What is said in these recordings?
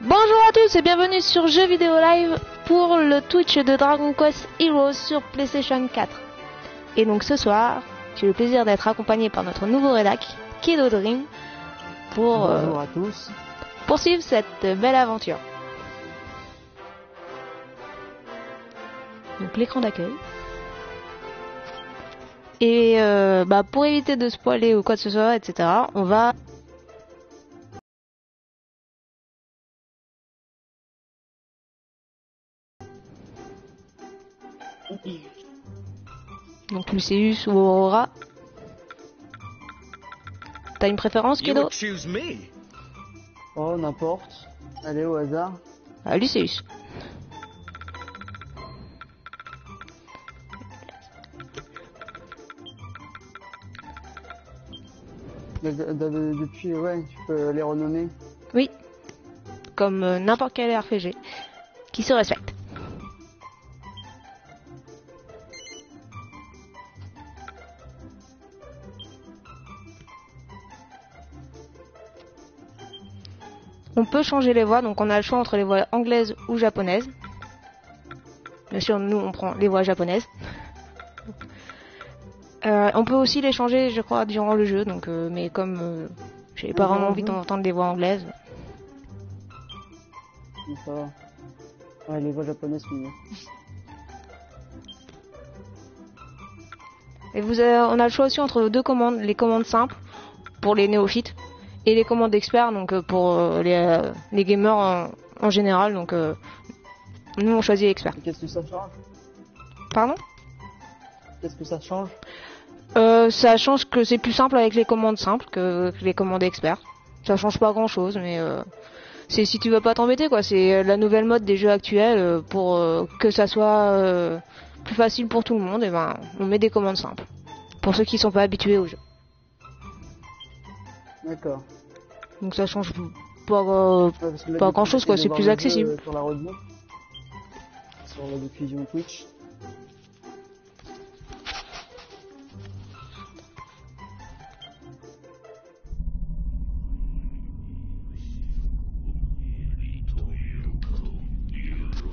Bonjour à tous et bienvenue sur Jeux Vidéo Live pour le Twitch de Dragon Quest Heroes sur PlayStation 4. Et donc ce soir, j'ai le plaisir d'être accompagné par notre nouveau rédac, Kido Dream, pour bonjour à tous. Poursuivre cette belle aventure. Donc l'écran d'accueil. Et pour éviter de spoiler ou quoi que ce soit, etc., on va... Donc Lucius ou Aurora. T'as une préférence, Kido? Oh, n'importe. Allez, au hasard. Ah, Lucius. Depuis, ouais, tu peux les renommer. Oui. Comme n'importe quel RPG qui se respecte. On peut changer les voix, donc on a le choix entre les voix anglaises ou japonaises. Bien sûr, nous on prend les voix japonaises. On peut aussi les changer, je crois, durant le jeu, donc mais comme j'ai pas vraiment envie d'entendre les voix anglaises. Mais ça va. Ouais, les voix japonaises sont mieux. Et on a le choix aussi entre deux commandes, les commandes simples pour les néophytes et les commandes d'experts, donc pour les gamers en général. Donc nous on choisit expert. Qu'est-ce que ça change? Pardon? Qu'est-ce que ça change? Ça change que c'est plus simple avec les commandes simples que les commandes experts. Ça change pas grand chose, mais c'est si tu veux pas t'embêter quoi. C'est la nouvelle mode des jeux actuels pour que ça soit plus facile pour tout le monde. Et ben on met des commandes simples pour ceux qui sont pas habitués au jeu. D'accord. Donc ça change pas grand chose quoi. C'est plus accessible. Sur la roadmap, sur la diffusion Twitch.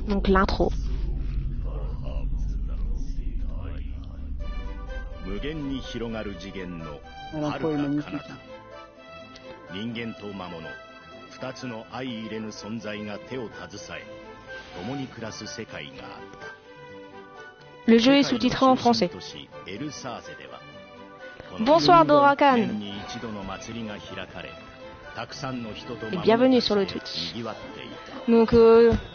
Donc l'intro. L'intro est magnifique. 人間と魔物2つの相入れぬ存在が手を携え共に暮らす世界があった。 Le jeu est sous-titré en français. Bonsoir Dorakan. Et bienvenue sur le Twitch. Donc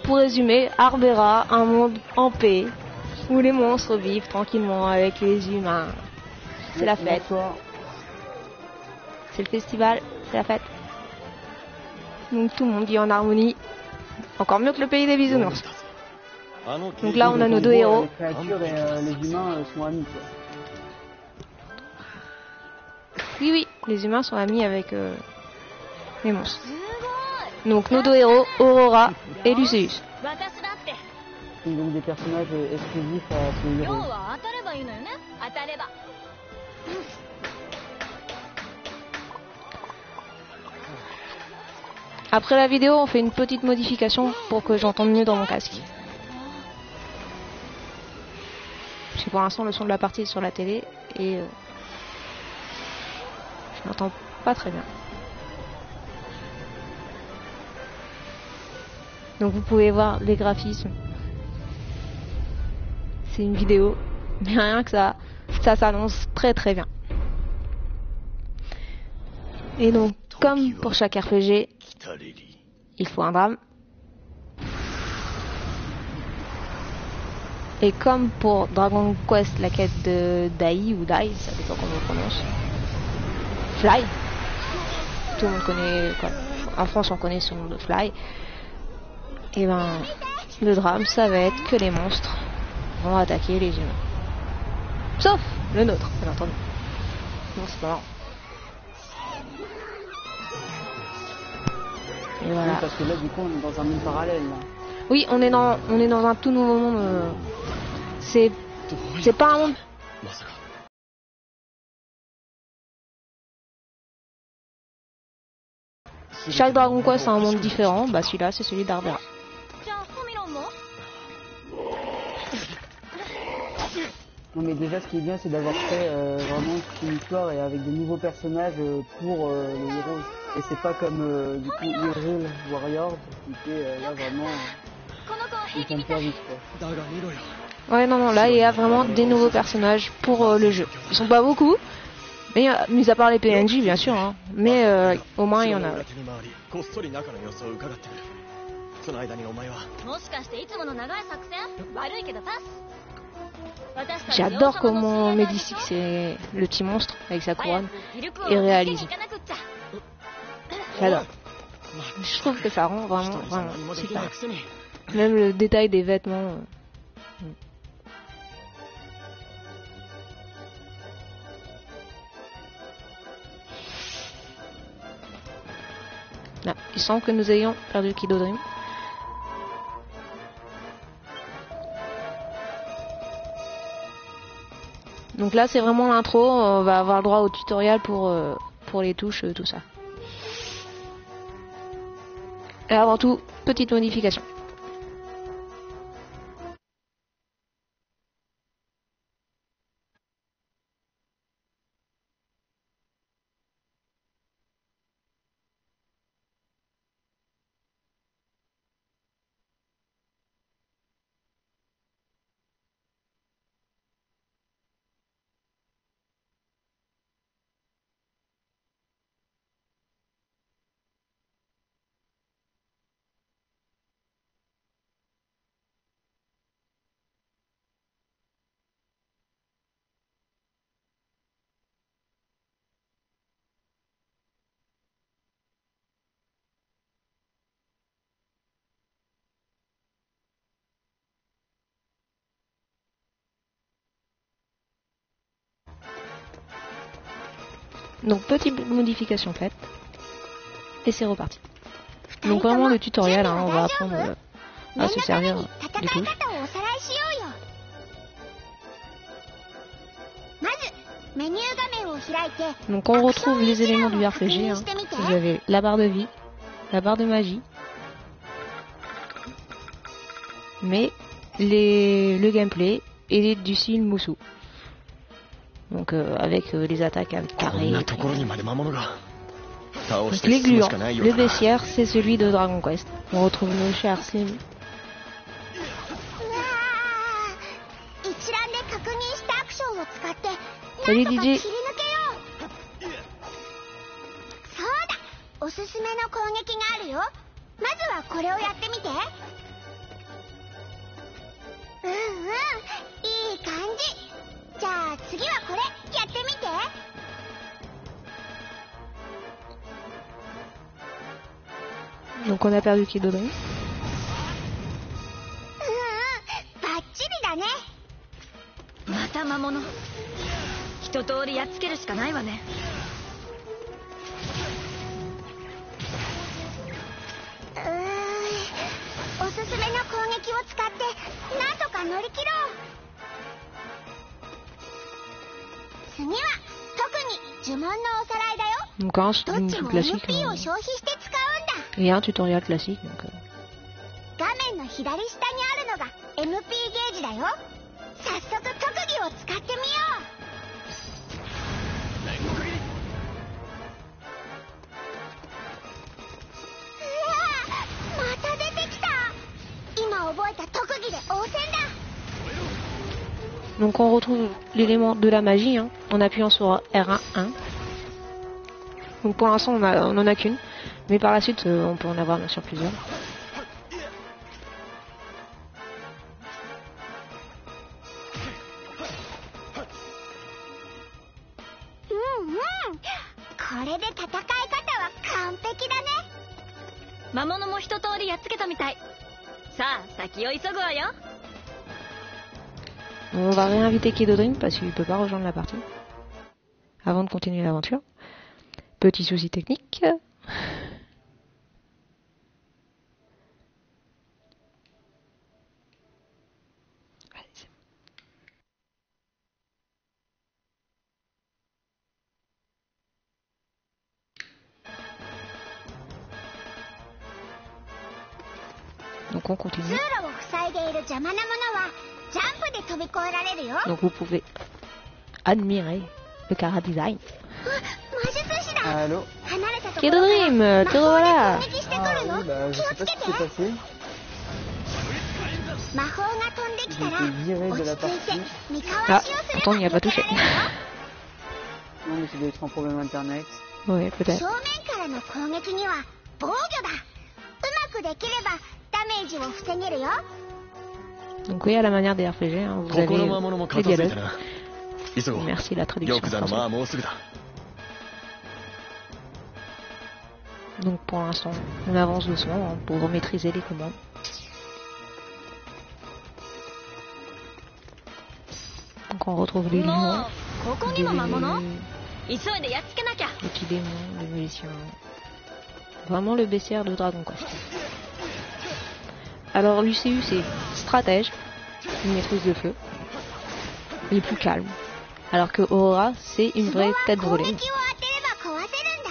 pour résumer, Arbera, un monde en paix où les monstres vivent tranquillement avec les humains. C'est la fête. C'est le festival, c'est la fête. Donc tout le monde vit en harmonie. Encore mieux que le pays des bisounours. Donc là on a nos deux héros. Les créatures et les humains sont amis quoi. Oui, les humains sont amis avec les monstres. Donc nos deux héros, Aurora et Lucius. Donc des personnages exclusifs à ce héros. Après la vidéo, on fait une petite modification pour que j'entende mieux dans mon casque. Parce que pour l'instant, le son de la partie est sur la télé et je n'entends pas très bien. Donc vous pouvez voir les graphismes. C'est une vidéo, mais rien que ça s'annonce très très bien. Et donc, comme pour chaque RPG, il faut un drame. Et comme pour Dragon Quest, la quête de Dai ou Dai, ça dépend comment on prononce. Fly. Tout le monde connaît, quoi. En France on connaît son nom de Fly. Et ben, le drame, ça va être que les monstres vont attaquer les humains. Sauf le nôtre, bien entendu. Non, c'est pas marrant. Et voilà. Oui, parce que là, du coup, on est dans un monde parallèle. Là. Oui, on est dans un tout nouveau monde. C'est pas un monde. Chaque Dragon Quest a un monde différent, bah celui-là c'est celui d'Arbera. Non mais déjà ce qui est bien c'est d'avoir fait vraiment une histoire et avec de nouveaux personnages pour les héros. Et c'est pas comme du coup Hyrule Warriors qui était là vraiment une fan service quoi. Ouais non là il y a vraiment des nouveaux personnages pour le jeu. Ils sont pas beaucoup, mais mis à part les PNJ bien sûr, hein, mais au moins il y en a. J'adore comment Medisix est le petit monstre avec sa couronne est réalisé. J'adore. Je trouve que ça rend vraiment super. Même le détail des vêtements. Là, il semble que nous ayons perdu Kido Dream. Donc là c'est vraiment l'intro, on va avoir le droit au tutoriel pour les touches, tout ça. Et avant tout, petite modification. Donc petite modification faite. Et c'est reparti. Donc vraiment le tutoriel, hein, on va apprendre à se servir des touches. Donc on retrouve les éléments du RPG, hein. Vous avez la barre de vie, la barre de magie, mais le gameplay est du style Musou. Donc avec les attaques avec carré. Donc les gluants, le baissière c'est celui de Dragon Quest. On retrouve nos chers Slim. Salut DJ. Donc on a perdu Kido Dream. Donc un truc classique, hein. Il y a un tutoriel classique donc. Donc on retrouve l'élément de la magie, hein, en appuyant sur R1. Donc pour l'instant on en a qu'une, mais par la suite on peut en avoir bien sûr plusieurs. On va réinviter Kido Dream parce qu'il peut pas rejoindre la partie avant de continuer l'aventure. Petit souci technique. Donc on continue. 通路を塞いでいる邪魔なものはジャンプで飛び越えられるよ。 Donc vous pouvez admirer le Kara Design. 魔術師だ。 Allô? 離れたとこ Kid ろから Dream, 魔 te 法 voilà. で攻撃してく Ah るの。 oui, bah, je 気を sais つ pas け ce て。 qui s'est passé. 魔法が飛んできたら J'ai été viré 落 de la ち着いて partie. 三かわしをすれ pourtant, ば il n'y a pas 避け touché. られるよ。 Non, mais c'est d'être un problème internet. Ouais, 正 peut-être. 面からの攻撃には防御だ。うまくできればダメージを防げるよ。 Donc oui, à la manière des RPG, hein, vous avez 心の魔物も les 片付いた dialogues. な。急ごう。 Merci la traduction 玉座の間は française. もうすぐだ。 Donc pour l'instant, on avance doucement hein, pour maîtriser les commandes. Donc on retrouve les lions, ここ les, にも魔物。 les 急いでやっつけなきゃ。 petits démons, les magiciens. Vraiment le bestiaire de Dragon Quest. Alors l'UCU c'est stratège, une maîtrise de feu. Il est plus calme. Alors que Aurora c'est une ツボは vraie tête 攻 brûlée. 撃を当てれば壊せるんだ。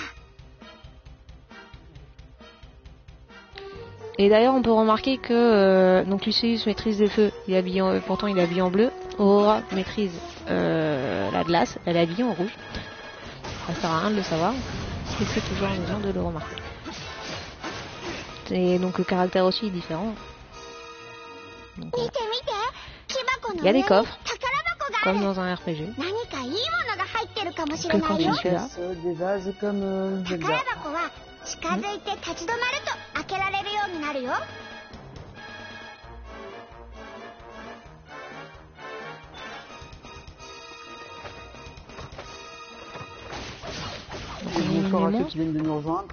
Et d'ailleurs, on peut remarquer que donc Lucius maîtrise le feu, il est habillé pourtant il est habillé en bleu. Aurora maîtrise la glace, elle est habillée en rouge. Ça sert à rien de le savoir, c'est toujours amusant de le remarquer. Et donc le caractère aussi est différent. Donc, 見て見て。木箱の Il y a 上 des に coffres, 宝箱があ comme る。 dans un RPG. 何かいいものが入ってるかもしれ Que な quand いよ tu。suis là, Des vases comme Zelda. 宝箱は近づいて立ち止まると開けられるようになるよ。 donc on élimine Bonsoir les à ceux monstres. qui viennent de nous rejoindre.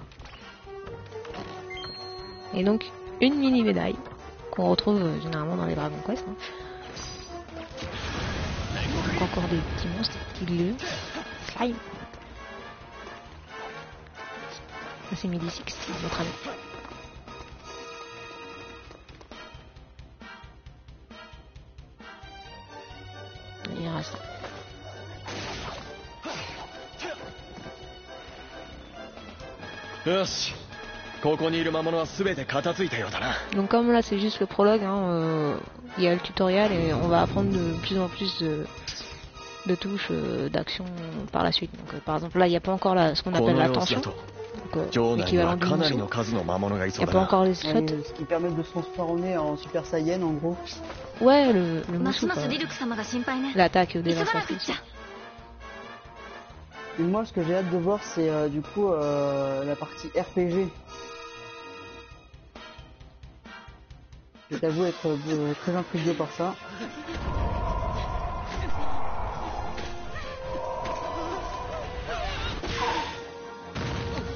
Et donc une mini médaille qu'on retrouve généralement dans les Dragon Quest. Hein. Donc encore des petits monstres, des petits lieux. Slime. Ça c'est Medisix, notre ami. Il reste un. よし。ここにいる魔物は全て片付いたようだな。 Donc comme là c'est juste le prologue, hein, il y a le tutoriel et on va apprendre de plus en plus de touches d'action par la suite. Donc par exemple là il n'y a pas encore ce qu'on こ appelle の la 様子だ tension, と donc 城内に l'équivalent は du かなり museau. の数の魔物がい Il そ n'y う a だ pas な。 encore les slots. Ce qui permet de se transformer en Super Saiyan en gros. Ouais, le ま museau, すます quoi. リルク様が心配ね。 L'attaque 急 des がな lancers くっちゃ。 Et moi ce que j'ai hâte de voir c'est du coup la partie RPG. Je t'avoue être très intrigué par ça.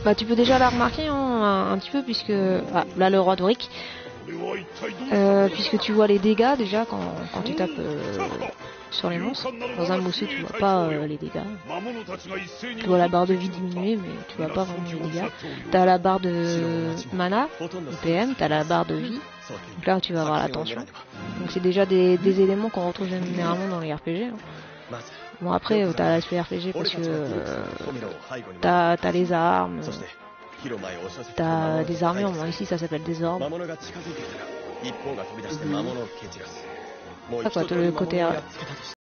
Bah tu peux déjà la remarquer hein, un petit peu puisque là le roi Doric, puisque tu vois les dégâts déjà quand tu tapes sur les monstres. Dans un Musou tu vois pas les dégâts. Tu vois la barre de vie diminuer mais tu vois pas vraiment les dégâts. T'as la barre de mana, PM, t'as la barre de vie. Donc là tu vas avoir la tension. Donc c'est déjà des éléments qu'on retrouve généralement dans les RPG. Hein. Bon après t'as l'aspect RPG parce que t'as les armes, t'as des armures, bon ici ça s'appelle des orbes. 魔物が近づいてきたら一方が飛び出して魔物を蹴散らす。もう Ça 一 quoi, 度 le côté魔物をやっつけたとして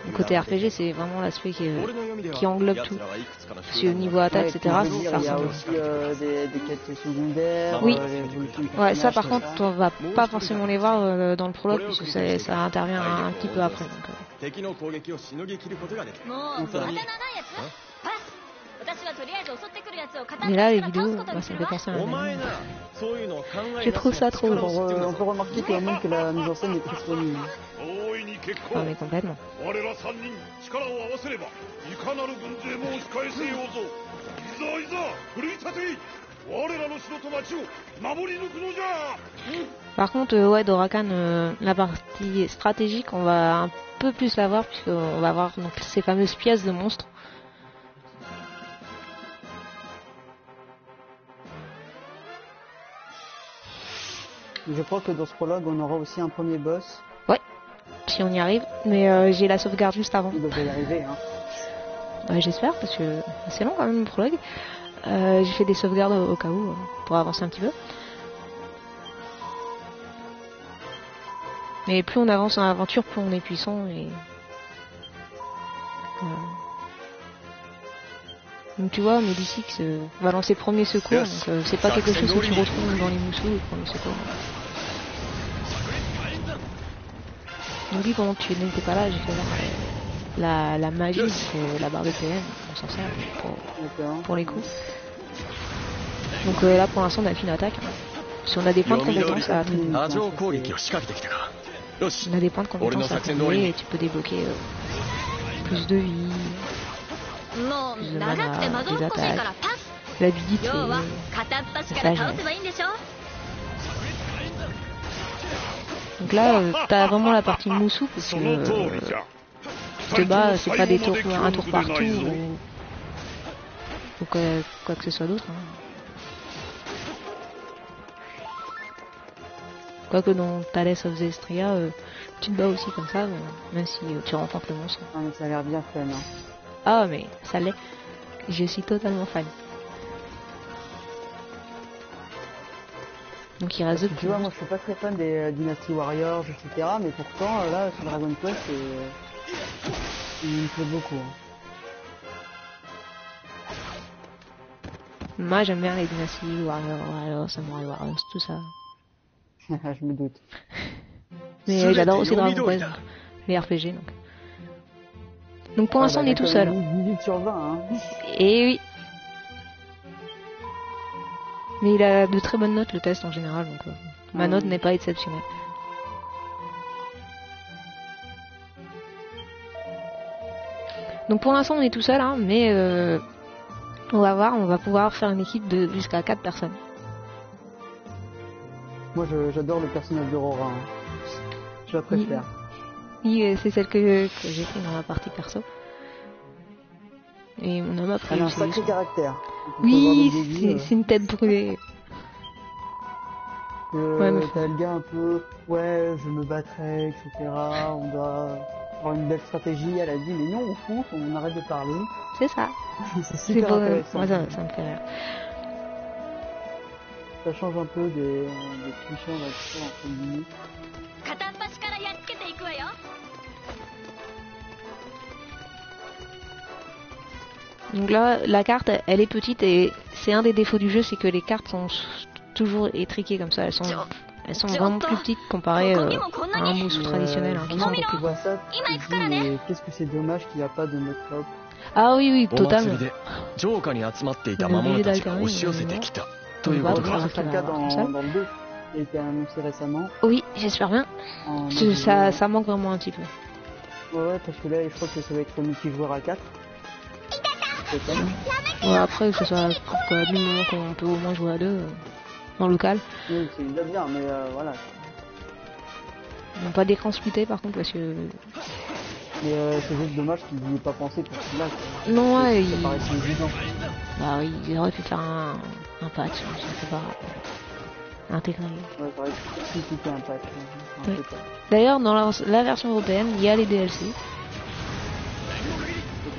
le côté RPG c'est vraiment l'aspect qui englobe tout. 奴らはいくつかの Parce que au niveau attaque, Ouais, etc. puis, je veux dire, ça il y a ressemble. aussi des quêtes secondaires. Oui. l'évolution du Ouais, ça personnage, par tout contre, ça. on va pas forcément les voir dans le prologue puisque ça intervient un petit peu après. Donc, 敵の攻撃をしのぎ切ることができる。もうまた長いやつ。ほら、私はとりあえず襲ってくるやつを片 Mais っ là, les 端から倒 vidéos, すことに ça す me る fait わ。 penser à un お前 anime. な、そういうのを考え Je trouve ça trop drôle. On peut remarquer quand même que la mise en scène est très soignée. 大いに結 Ah 構 mais complètement. 我ら三人力を合わせればいかなる軍勢も押し返せようぞ。いざいざ奮い立てい。我らの城と町を守り抜くのじゃ。 Par contre, ouais, Dorakan, la partie stratégique, on va un peu plus la voir puisqu'on va voir donc, ces fameuses pièces de monstres. Je crois que dans ce prologue on aura aussi un premier boss. Si on y arrive. Mais j'ai la sauvegarde juste avant. Il devrait y arriver. Hein. Ouais, j'espère parce que c'est long quand même le prologue. J'ai fait des sauvegardes au cas où, pour avancer un petit peu. Mais plus on avance dans l'aventure, plus on est puissant et... Voilà. Donc tu vois, Medicix va lancer premier secours, donc c'est pas quelque chose que tu retrouves dans les Musou, le premier secours. Donc lui, pendant que tu n'étais pas là, j'ai fait voir la magie, c'est la barre de PM, on s'en sert pour les coups. Donc là, pour l'instant, on a fait une attaque. Si on a des points de compétence à attribuer. On a des points de compétence à attribuer et tu peux débloquer plus de vie, plus de mana, des attaques, l'habilité, la sagesse. Donc là, t'as vraiment la partie Musou parce que tu te bats, c'est pas des tours, un tour partout ou quoi que ce soit d'autre. Hein. Quoique dans Thales of Zestria, tu te bats aussi comme ça, même si tu rencontres le monstre. Ah mais ça a l'air bien fun. Hein. Ah mais ça l'est. Je suis totalement fan. Donc il reste tu vois, moi je suis pas très fan des Dynasty Warriors, etc. Mais pourtant là sur Dragon Quest, il me plaît beaucoup. Hein. Moi j'aime bien les Dynasty Warriors, Samurai Warriors, tout ça. Je me doute. Mais j'adore aussi Dragon Quest, les RPG donc. Donc pour l'instant on est tout seul. 18 sur 20 hein. Et oui. Mais il a de très bonnes notes le test en général, donc ma note n'est pas exceptionnelle. Donc pour l'instant on est tout seul, hein, mais on va voir, on va pouvoir faire une équipe de jusqu'à 4 personnes. Moi j'adore le personnage d'Aurora, hein. Je la préfère. Oui, c'est celle que j'ai fait dans la partie perso. Et on a appris. Elle a un sacré caractère. Oui, c'est une tête brûlée. T'as le gars un peu, ouais, je me battrai, etc. On doit avoir une belle stratégie. Elle a dit, mais non, au fond, on arrête de parler. C'est ça. C'est super intéressant. Moi, ça me fait rire. Ça change un peu des clichés, on va dire, entre guillemets. Donc là, la carte, elle est petite et c'est un des défauts du jeu, c'est que les cartes sont toujours étriquées comme ça. Elles sont vraiment plus petites comparées à un Musou traditionnel, hein, qui sont beaucoup plus gros. Mais qu'est-ce que c'est dommage qu'il n'y a pas de mode coop. Ah oui, totalement. C'est le cas dans le 2 qui a été annoncé récemment. Oui, j'espère bien. Ça manque vraiment un petit peu. Ouais, parce que là, je crois que ça va être multijoueur à 4. Ouais, après, que ce soit du moment qu'on peut au moins jouer à 2 en local. Oui, c'est déjà bien, mais voilà. Ils n'ont pas d'écran splitté par contre, parce que. Mais c'est juste dommage qu'ils n'y aient pas pensé pour celui-là. Non, ouais, ça paraît évident. Bah oui, ils auraient pu faire un patch, je sais pas. Intégrer. Ouais, ça aurait pu un patch. Ouais. D'ailleurs, dans la version européenne, il y a les DLC.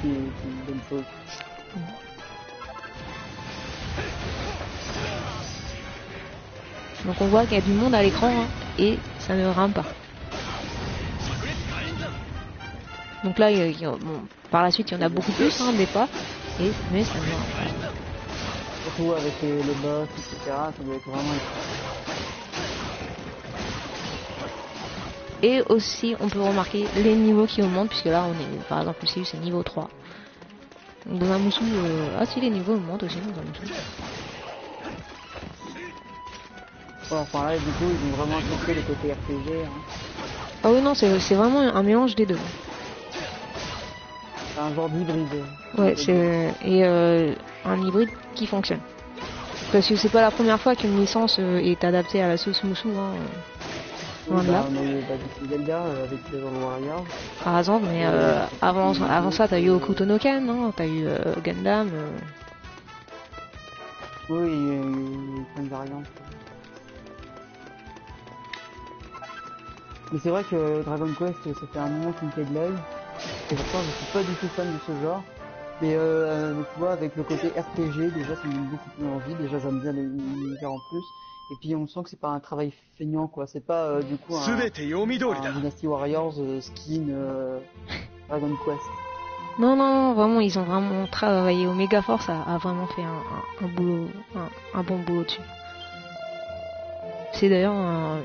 C'est une bonne chose. Donc on voit qu'il y a du monde à l'écran, hein, et ça ne rame pas. Donc là, bon, par la suite, il y en a beaucoup plus, hein, mais ça ne rame pas. Surtout avec les boss, etc., ça doit être vraiment... Et aussi, on peut remarquer les niveaux qui augmentent, puisque là, on est, par exemple, ici, c'est niveau 3. Donc dans un Musou, ah si, les niveaux augmentent aussi dans un Musou. Ouais, enfin là, du coup, ils ont vraiment intégré le côté RPG. Hein. Ah oui, non, c'est vraiment un mélange des deux. C'est un genre d'hybride. Ouais, c'est un hybride qui fonctionne. Parce que c'est pas la première fois qu'une licence est adaptée à la sauce Musou. Hein. Oui, bah, on a eu Zelda avec les Warriors. Par exemple, mais avant ça, t'as eu Hokuto no Ken, non? T'as eu Gundam. Oui, il y a eu plein de variantes. Mais c'est vrai que Dragon Quest, ça fait un moment qu'il me fait de l'œil. Et pourtant, je suis pas du tout fan de ce genre. Mais tu vois, avec le côté RPG, déjà ça me donne beaucoup plus envie. Déjà j'aime bien l'univers en plus. Et puis on sent que c'est pas un travail feignant quoi. C'est pas du coup un 全て読み通りだ。 Dynasty Warriors skin Dragon Quest. Non, non, vraiment, ils ont vraiment travaillé. Omega Force a vraiment fait un boulot, un bon boulot dessus. C'est d'ailleurs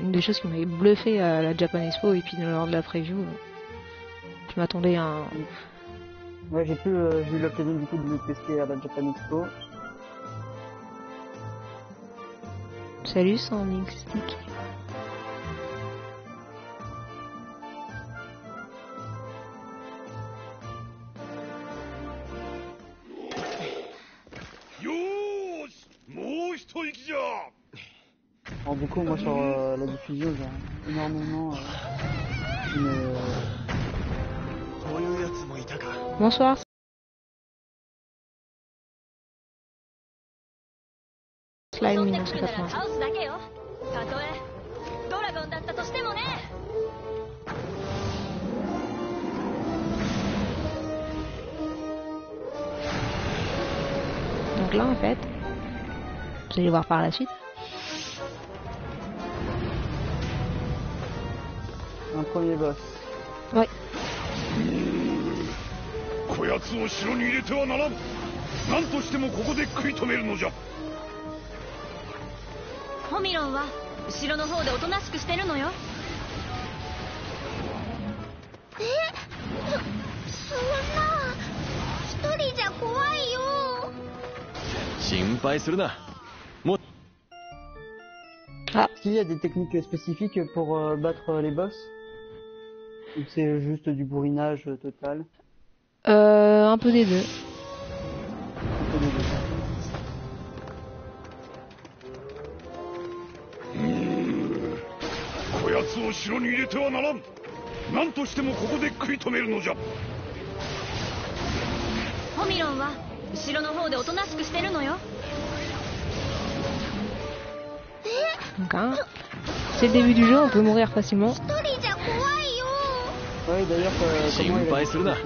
une des choses qui m'avait bluffé à la Japan Expo et puis lors de la preview. Je m'attendais à un... Ouais, j'ai eu l'occasion du coup de le tester à la Japan Expo. Salut, sans Stick. よーし、もう一息じゃ。 Alors du coup, moi sur la diffusion, j'ai énormément Bonsoir. Slime 1980. Donc là en fait, vous allez voir par la suite. un premier boss. Ouais. こやつを城に入れてはならん。何としてもここで食い止めるのじゃ。ホミロンは後ろの方でおとなしくしてるのよ。そんな一人じゃ怖いよ。心配するな。もう Ah, Est-ce qu'il y a des techniques spécifiques pour battre les boss? Ou c'est juste du bourrinage total? un peu des deux. Un peu des deux. こやつを城に入れてはならん。何としてもここで食い止めるのじゃ。ホミロンは後ろの方でおとなしくしてるのよ。 Donc, hein, c'est le début du jeu, on peut mourir facilement. 一人じゃ怖いよ。 Ouais, d'ailleurs, comment il 心 a 配するな。 dit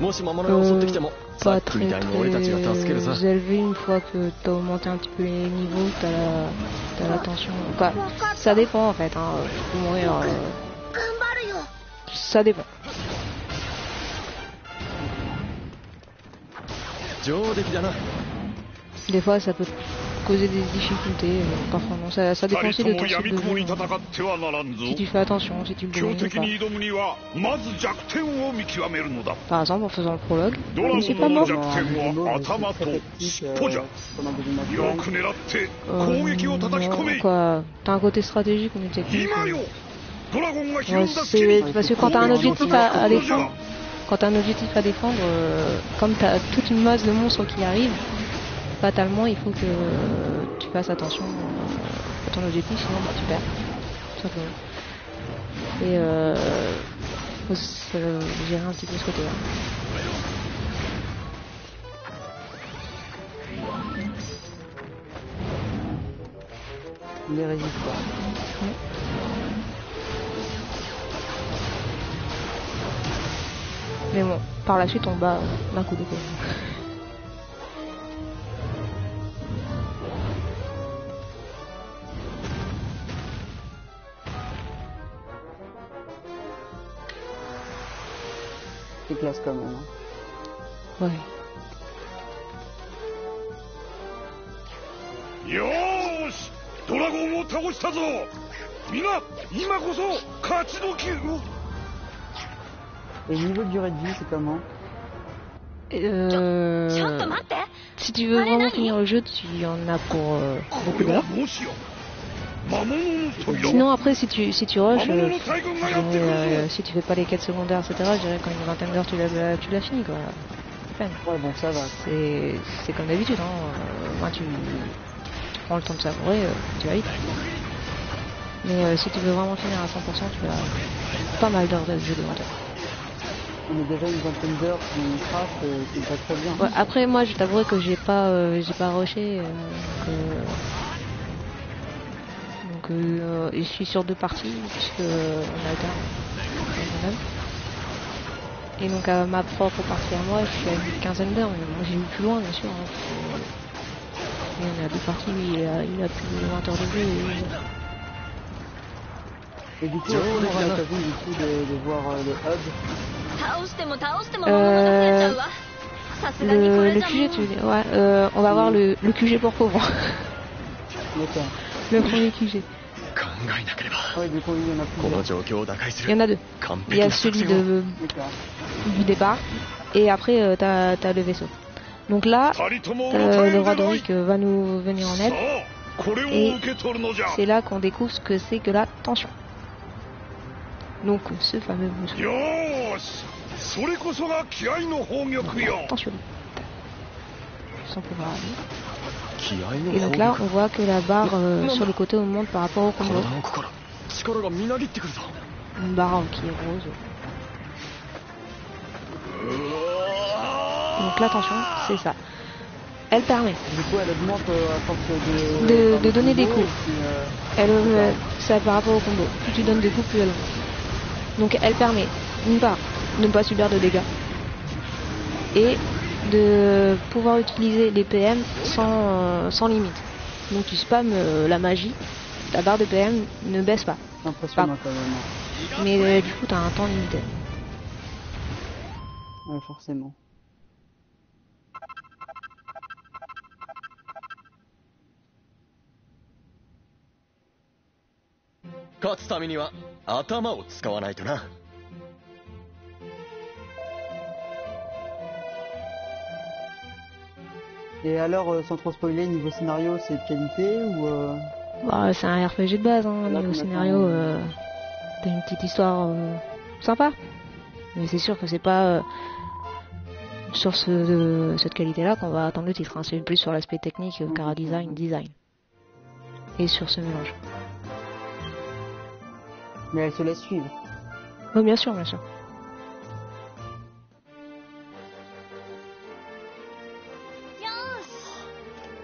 もし魔物が襲ってきても、さ Pas っき très みたいに俺たちが助けるさ。 très élevé une fois que t'as augmenté un petit peu les niveaux, t'as la tension. Quoi, ça dépend en fait, hein, tu peux mourir, 頑張るよ。 ça dépend. 上出来だな。 Des fois ça peut causer des difficultés, parfois non, ça dépend 二 aussi 人 de と ton も style 闇 de 雲に jeu. 戦ってはならんぞ。 Si tu fais attention, si tu 強 brûles ou 敵 pas. に挑むにはまず弱点を見極めるのだ。 Par exemple en faisant le prologue, ドラ je ゴ suis ン pas の mort. 弱 un 点 Dino は avec 頭 très と tactique, 尻尾じゃ。 comme un Devil May よ Cry. く狙って攻撃を叩き込め。 Quoi, t'as un côté stratégique ou une technique. 今よ。ドラゴンがひる Ouais, んだ隙に c'est parce que quand t'as un objectif à défendre, 攻撃を叩くのじゃ。 quand t'as un objectif à défendre, comme t'as toute une masse de monstres qui arrivent, fatalement il faut que tu fasses attention à ton objectif, sinon bah, tu perds, tout simplement. Et faut gérer un petit peu ce côté-là. Il les résiste pas. Mais bon, par la suite on bat d'un coup d'épée. C'est classe quand même. Hein. Ouais. よーし、ドラゴンを倒したぞ。みんな、今こそ勝ち時。 Et le niveau de durée de vie, c'est comment? ちょっと待って。 Si tu veux vraiment finir le jeu, tu en as pour こ beaucoup れは d'heures. もしや魔物の扉。 Sinon après si tu rushes, 魔物の大軍がやってくるぞ。 si tu fais pas les quêtes secondaires etc, je dirais qu'en une vingtaine d'heures tu l'as fini quoi. Peine. Ouais, bon, ça va. C'est comme d'habitude hein. Moi, tu prends le temps de savourer, tu vas vite. Mais si tu veux vraiment finir à 100%, tu as pas mal d'heures de jeu devant toi. On est déjà une vingtaine d'heures qui crash, c'est pas très bien. Ouais, après moi je t'avouerai que j'ai pas rushé donc je suis sur 2 parties puisque on alterne. Et donc à ma propre partie à moi, je suis à une quinzaine d'heures, mais moi j'ai eu plus loin bien sûr. Hein. Et on a deux parties où il a plus de 20 heures de jeu. Et du coup, est-ce qu'on aura l'occasion du coup de voir le hub? 倒しても倒しても魔物が増えちゃうわ。さすがにこれ Le じゃも QG, う tu veux dire? Ouais, on va voir le QG pour pauvres. D'accord. Le premier QG. 考えなければ Ouais, du coup, il y en a この plusieurs. 状況を打開す Il y en る a deux. 完 Il y 璧 a な作 celui 戦を D'accord. du départ, et après t'as le vaisseau. Donc là, 二人ともうろたえ le る roi でない Doric va nous venir en さ aide, あこれを受け取るのじゃ c'est là qu'on découvre ce que c'est que la tension. Donc ce fameux muscle. よーしそれこそが気合の砲玉よ Tension. Sans pouvoir aller. 気合の Et donc 砲 là, 撃 on voit que la barre sur le côté augmente par rapport au combo. 体の奥から力がみなぎってくるぞ Une barre qui est rose. Donc la tension, c'est ça. Elle permet Du coup, elle augmente à force de... de donner des combo, coups. et puis, Elle, ça par rapport au combo. Plus tu donnes des coups, plus elle augmente. Donc elle permet, d'une part, de ne pas subir de dégâts et de pouvoir utiliser les PM sans limite. Donc tu spams la magie, ta barre de PM ne baisse pas. c'est impressionnant quand même. Mais du coup, tu as un temps limité. Ouais, forcément. 勝つためには頭を使わないとな Et alors, sans trop spoiler, niveau scénario, c'est de qualité ou... Bah, c'est un RPG de base, hein, Là, niveau qu'on scénario. attend, T'as une petite histoire sympa. Mais c'est sûr que c'est pas sur cette qualité-là qu'on va attendre le titre. Hein. C'est plus sur l'aspect technique, cara design. Et sur ce mélange. Mais elle se laisse suivre. Oui, bien sûr, bien sûr. よーし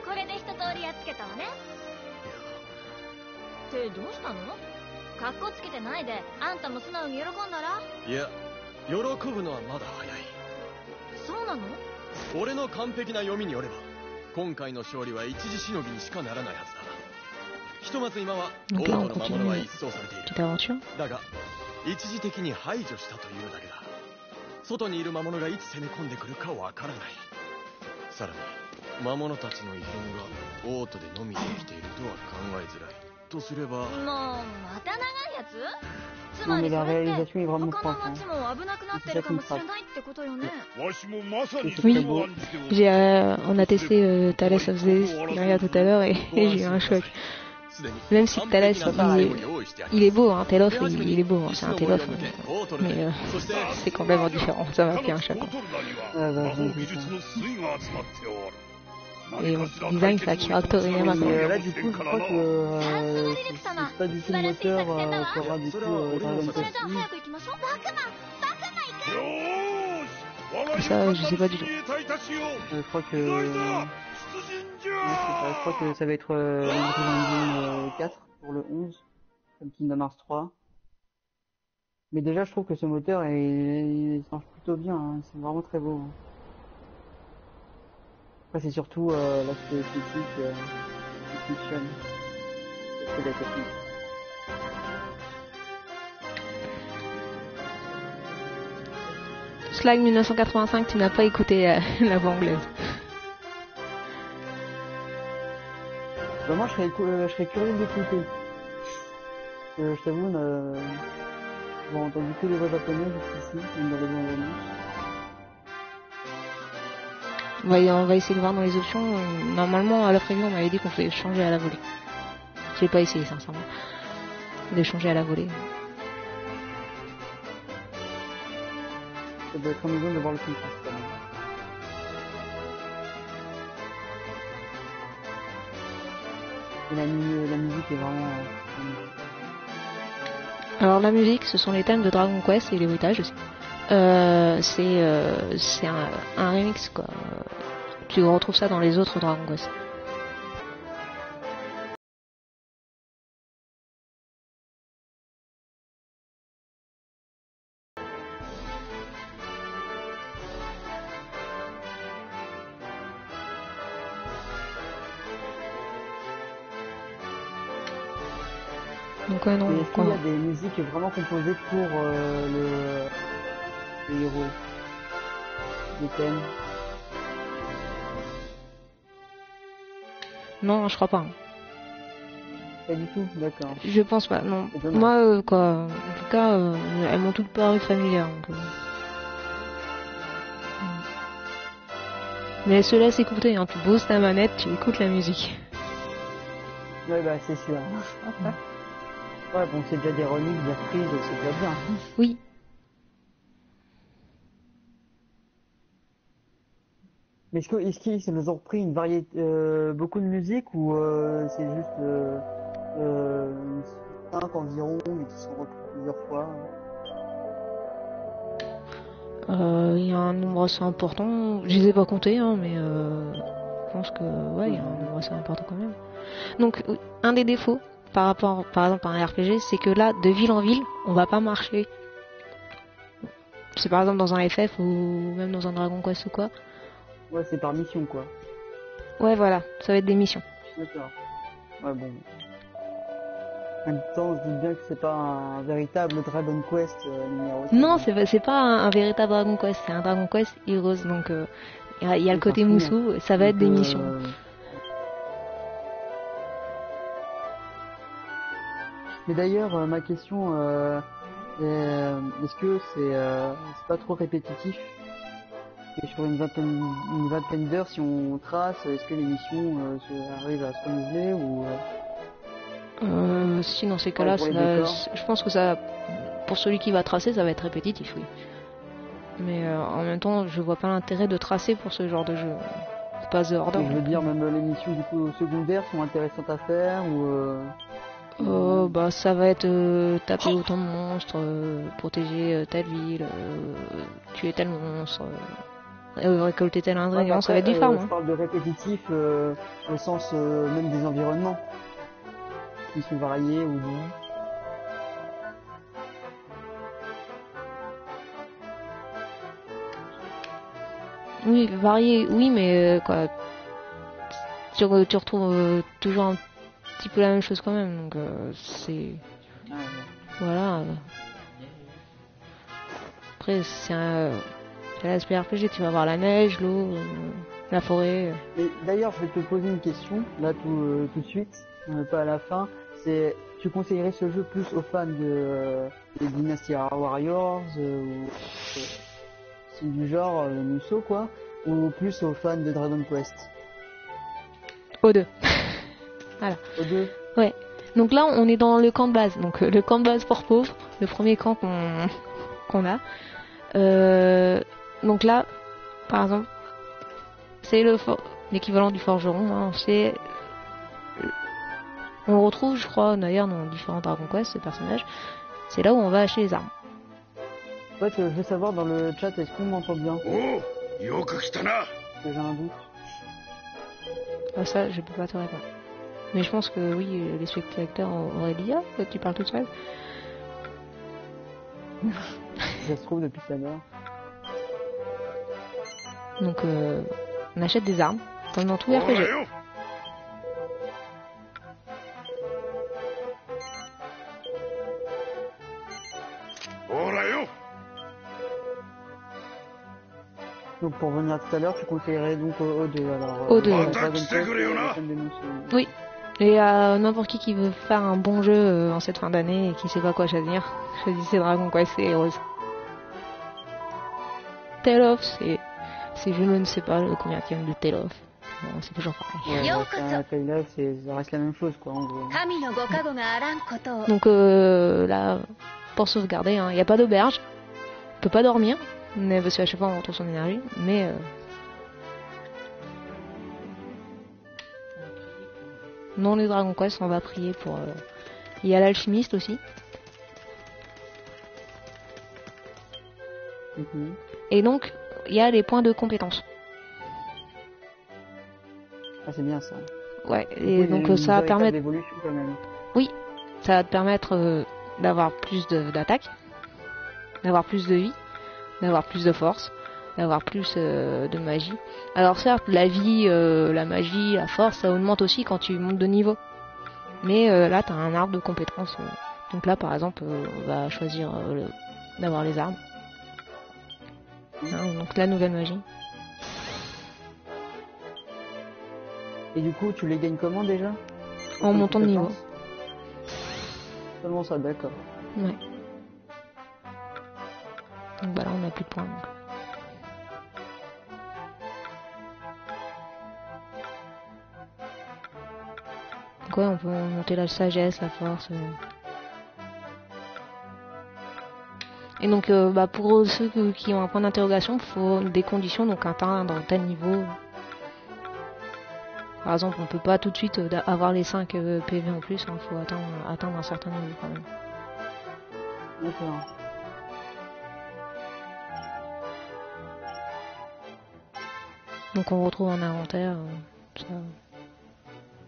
これで一通りやっつけたわねってどうしたのかっこつけてないであんたも素直に喜んだらいや喜ぶのはまだ早いそうなの俺の完璧な読みによれば今回の勝利は一時しのぎにしかならないはずだひとまず今は王 Donc 都 là, の on 魔 continue 物は一掃されてい petite る aventure. だが一時的に排除したというだけだ外にいる魔物がいつ攻め込んでくるかわからないさらに魔物たちの異変が王都でのみできているとは考えづらいとすればもうまた長いやつつ Non, ま mais りそ la れって réalisation est vraiment 他の propre. 町も危なくなってるかもしれないってことよねわしもまさに Oui, そう案じておる on a testé Thales of Zestiria tout à l'heure et j'ai eu un choc. Même si Thales, il est beau, hein, Telos, il est beau, hein, c'est un Telos, hein, mais c'est complètement différent, ça m'a fait un choc. 彼女たちには魔法技術の粋が集まっておる Et le design, c'est Akira Toriyama, quand même. Là, du coup, je crois que c'est pas du tout le moteur qu'aura du coup Dragon それ Quest. じゃあ早く行きましょうバクマンよーし我が Ça, je sais pas du tout. 勇敢な親衛隊たちよ Je crois que... いざい je ざ出陣じゃ crois que ça va être Unreal Engine 4 pour le 11, comme Kingdom Hearts 3. Mais déjà, je trouve que ce moteur, il marche plutôt bien, hein, c'est vraiment très beau. Hein. Après, c'est surtout l'aspect esthétique qui fonctionne. C'est la technique. Slag 1985, tu n'as pas écouté la voix anglaise. Bah, moi, je serais curieux d'écouter. Je t'avoue, j'ai entendu que les voix japonaises jusqu'ici, même dans les bandes annonces. On va essayer de voir dans les options. Normalement, à la prévue, on m'avait dit qu'on pouvait changer à la volée. J'ai pas essayé, sincèrement, de changer à la volée. Ça doit être amusant de voir le contraste quand même. Et la musique est vraiment... Alors la musique, ce sont les thèmes de Dragon Quest et les bruitages aussi. C'est un remix, quoi. Tu retrouves ça dans les autres Dragon Quest. Donc non, Et est-ce qu'il y a des musiques vraiment composées pour le héros? Des thèmes? non, je crois pas. Pas du tout, d'accord. Je pense pas, non. C'est dommage. Moi, en tout cas, elles m'ont toutes paru familières. Donc, Mais elles se laissent écouter, hein. Tu poses ta manette, tu écoutes la musique. Ouais, bah c'est sûr. Ouais, bon, c'est déjà des remixes, des reprises, c'est déjà bien. Oui. Mais est-ce qu'ils nous ont repris une variété, beaucoup de musique ou c'est juste 5 environ, mais qui sont repris plusieurs fois? Il y a un nombre assez important. Je les ai pas comptés, hein, mais je pense que ouais, il y a un nombre assez important quand même. Donc, un des défauts par rapport, par exemple, à un RPG, c'est que là, de ville en ville, on va pas marcher. C'est par exemple dans un FF ou même dans un Dragon Quest ou quoi. Ouais, c'est par mission, quoi. Ouais, voilà, ça va être des missions. D'accord. Ouais, bon. En même temps, je doute bien que c'est pas un véritable Dragon Quest numéro 5. Non, c'est pas un véritable Dragon Quest, c'est un Dragon Quest Heroes, donc il y a le côté moussou, ça va être des missions. Mais d'ailleurs, ma question, est-ce que c'est pas trop répétitif? Et sur une vingtaine d'heures, si on trace, est-ce que les missions arrivent à se renouveler ou Si dans ces cas-là, pour les décors. je pense que ça, pour celui qui va tracer, ça va être répétitif, oui. Mais en même temps, je vois pas l'intérêt de tracer pour ce genre de jeu. C'est pas The Order. Et je veux dire, même les missions du coup secondaires sont intéressantes à faire ou bah ça va être taper autant de monstres, protéger telle ville, tuer tel monstre, récolter tel ingrédient, Ouais, ça va être du après, farm. je Hein. parle de répétitif au sens même des environnements qui sont variés ou non. Oui, varié, oui, mais quoi, tu retrouves toujours un petit peu la même chose quand même, donc c'est... Ah, ouais. Voilà. Après, c'est l'aspect RPG, tu vas voir la neige, l'eau, la forêt. Mais d'ailleurs, je vais te poser une question, là tout de suite, pas à la fin. C'est, tu conseillerais ce jeu plus aux fans de Dynasty Warriors ou c'est du genre Musou quoi, ou plus aux fans de Dragon Quest? Aux deux. Voilà. Aux deux. Ouais. Donc là, on est dans le camp de base. Donc le camp de base pour pauvres, le premier camp qu'on a. Donc là, par exemple, c'est l'équivalent du forgeron. Hein, on le retrouve, je crois, d'ailleurs, dans différents Dragon Quest, ce personnage. C'est là où on va acheter les armes. En fait, je veux savoir dans le chat, est-ce qu'on m'entend bien? Oh, yoku kita na. Parce que j'ai un doute. Ah, ça, je peux pas te répondre. Mais je pense que oui, les spectateurs auraient dit ah, tu parles toute seule. Ça se trouve depuis tout à l'heure. Donc on achète des armes, comme dans tous les RPG. ほらよ。 Donc pour revenir à tout à l'heure, tu conseillerais donc aux deux alors. Aux deux. Dragon Quest et la chaîne des Musou. Oui. Et n'importe qui veut faire un bon jeu en cette fin d'année et qui sait pas quoi choisir, choisissez Dragon Quest et Heroes. Tale of, c'est je ne sais pas le combienième de Tale of. Bon, c'est toujours pareil. Ouais, ça reste la même chose quoi en gros. 神のご加護があらんことを Donc là, pour sauvegarder, il n'y a pas d'auberge, on peut pas dormir, mais parce qu'à chaque fois on retrouve son énergie, mais dans les Dragon Quest, on va prier pour... Il y a l'alchimiste aussi. Mhm. Et donc, il y a les points de compétence. Ah c'est bien ça. Ouais, Du et coup, il y a donc une ça va véritable permettre... évolution quand même. Oui, ça va te permettre d'avoir plus d'attaque, d'avoir plus de vie, d'avoir plus de force, d'avoir plus de magie. Alors certes, la vie, la magie, la force, ça augmente aussi quand tu montes de niveau. Mais là, tu as un arbre de compétences. Donc là, par exemple, on va choisir d'avoir les armes. Hein, donc la nouvelle magie. Et du coup, tu les gagnes comment déjà? En montant de niveau. Seulement ça, d'accord. Ouais. Donc bah là, on n'a plus de points. Donc. Donc ouais, on peut monter la sagesse, la force. Et donc, bah, pour ceux qui ont un point d'interrogation, il faut des conditions, donc atteindre tel niveau. Par exemple, on peut pas tout de suite avoir les 5 PV en plus, il faut atteindre un certain niveau quand même. D'accord. Donc on retrouve un inventaire. Ça...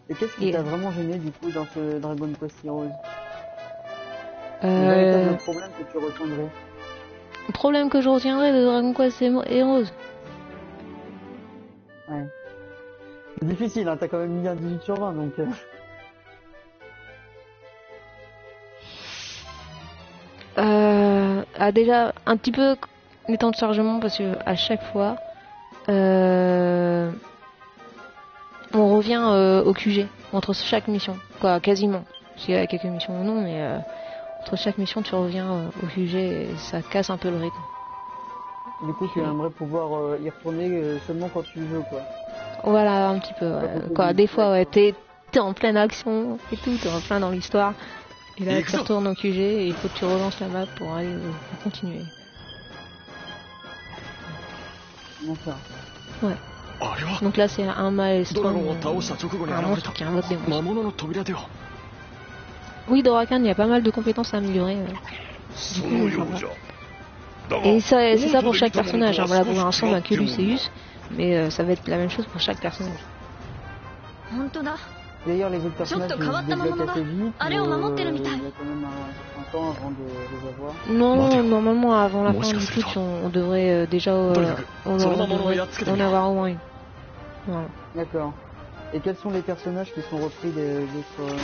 Et qu'est-ce qui t'a vraiment gêné du coup dans ce Dragon Quest Heroes? Le problème que tu retiendrais. Le problème que je retiendrai de Dragon Quest Heroes. Ouais. C'est difficile, hein, t'as quand même mis un 18 sur 20 donc. Déjà un petit peu les temps de chargement parce que à chaque fois on revient au QG entre chaque mission, quoi, quasiment. S'il y a quelques missions ou non, mais entre chaque mission tu reviens au QG et ça casse un peu le rythme. Du coup, tu aimerais pouvoir y retourner seulement quand tu veux, quoi. Voilà, un petit peu. Quoi, des fois, ouais, t'es en pleine action et tout, t'es en plein dans l'histoire. Et là, tu retournes au QG et il faut que tu relances la map pour aller continuer. D'accord. Ouais. Donc là, c'est un maestro, un monstre qui invoque des monstres. Oui, dans Rakan, il y a pas mal de compétences à améliorer. Du coup, et c'est ça pour chaque personnage. Hein. Voilà, pour l'instant, on a que Luceus, mais ça va être la même chose pour chaque personnage. D'ailleurs, les autres personnages se débloquent assez vite. Il y a quand même un certain temps avant de les avoir. Non, normalement, avant la fin du pitch, on devrait déjà on devrait en avoir au moins une. Voilà. D'accord. Et quels sont les personnages qui sont repris des autres Dragon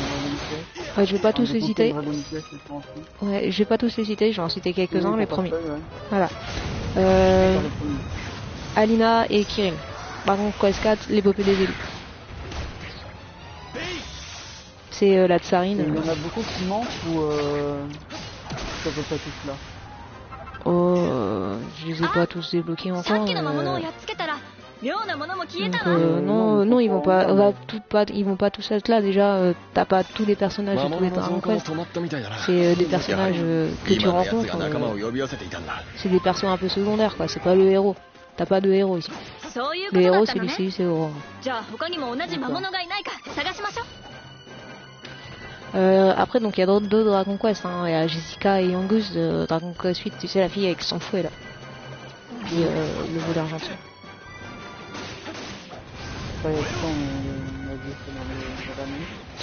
Quest? Ouais, je vais pas tous les citer. Ouais, je vais pas tous les citer, je vais en citer quelques-uns, les premiers. Voilà. Alina et Kirin. Dragon Quest 4, l'épopée des élus. C'est la tsarine. Il y en a beaucoup qui manquent ou ça peut pas tous là? Oh, je les ai pas tous débloqués encore. Donc, non, ils vont pas tous être là. Déjà, t'as pas tous les personnages de tous les Dragon Quest. C'est des personnages que tu rencontres. C'est des personnages un peu secondaires, quoi. C'est pas le héros. T'as pas de héros ici. Le héros, c'est Luceus et Aurora. Après, donc il y a d'autres Dragon Quest. Hein. Il y a Jessica et Angus de Dragon Quest 8. Tu sais, la fille avec son fouet là. Et le voleur gentil.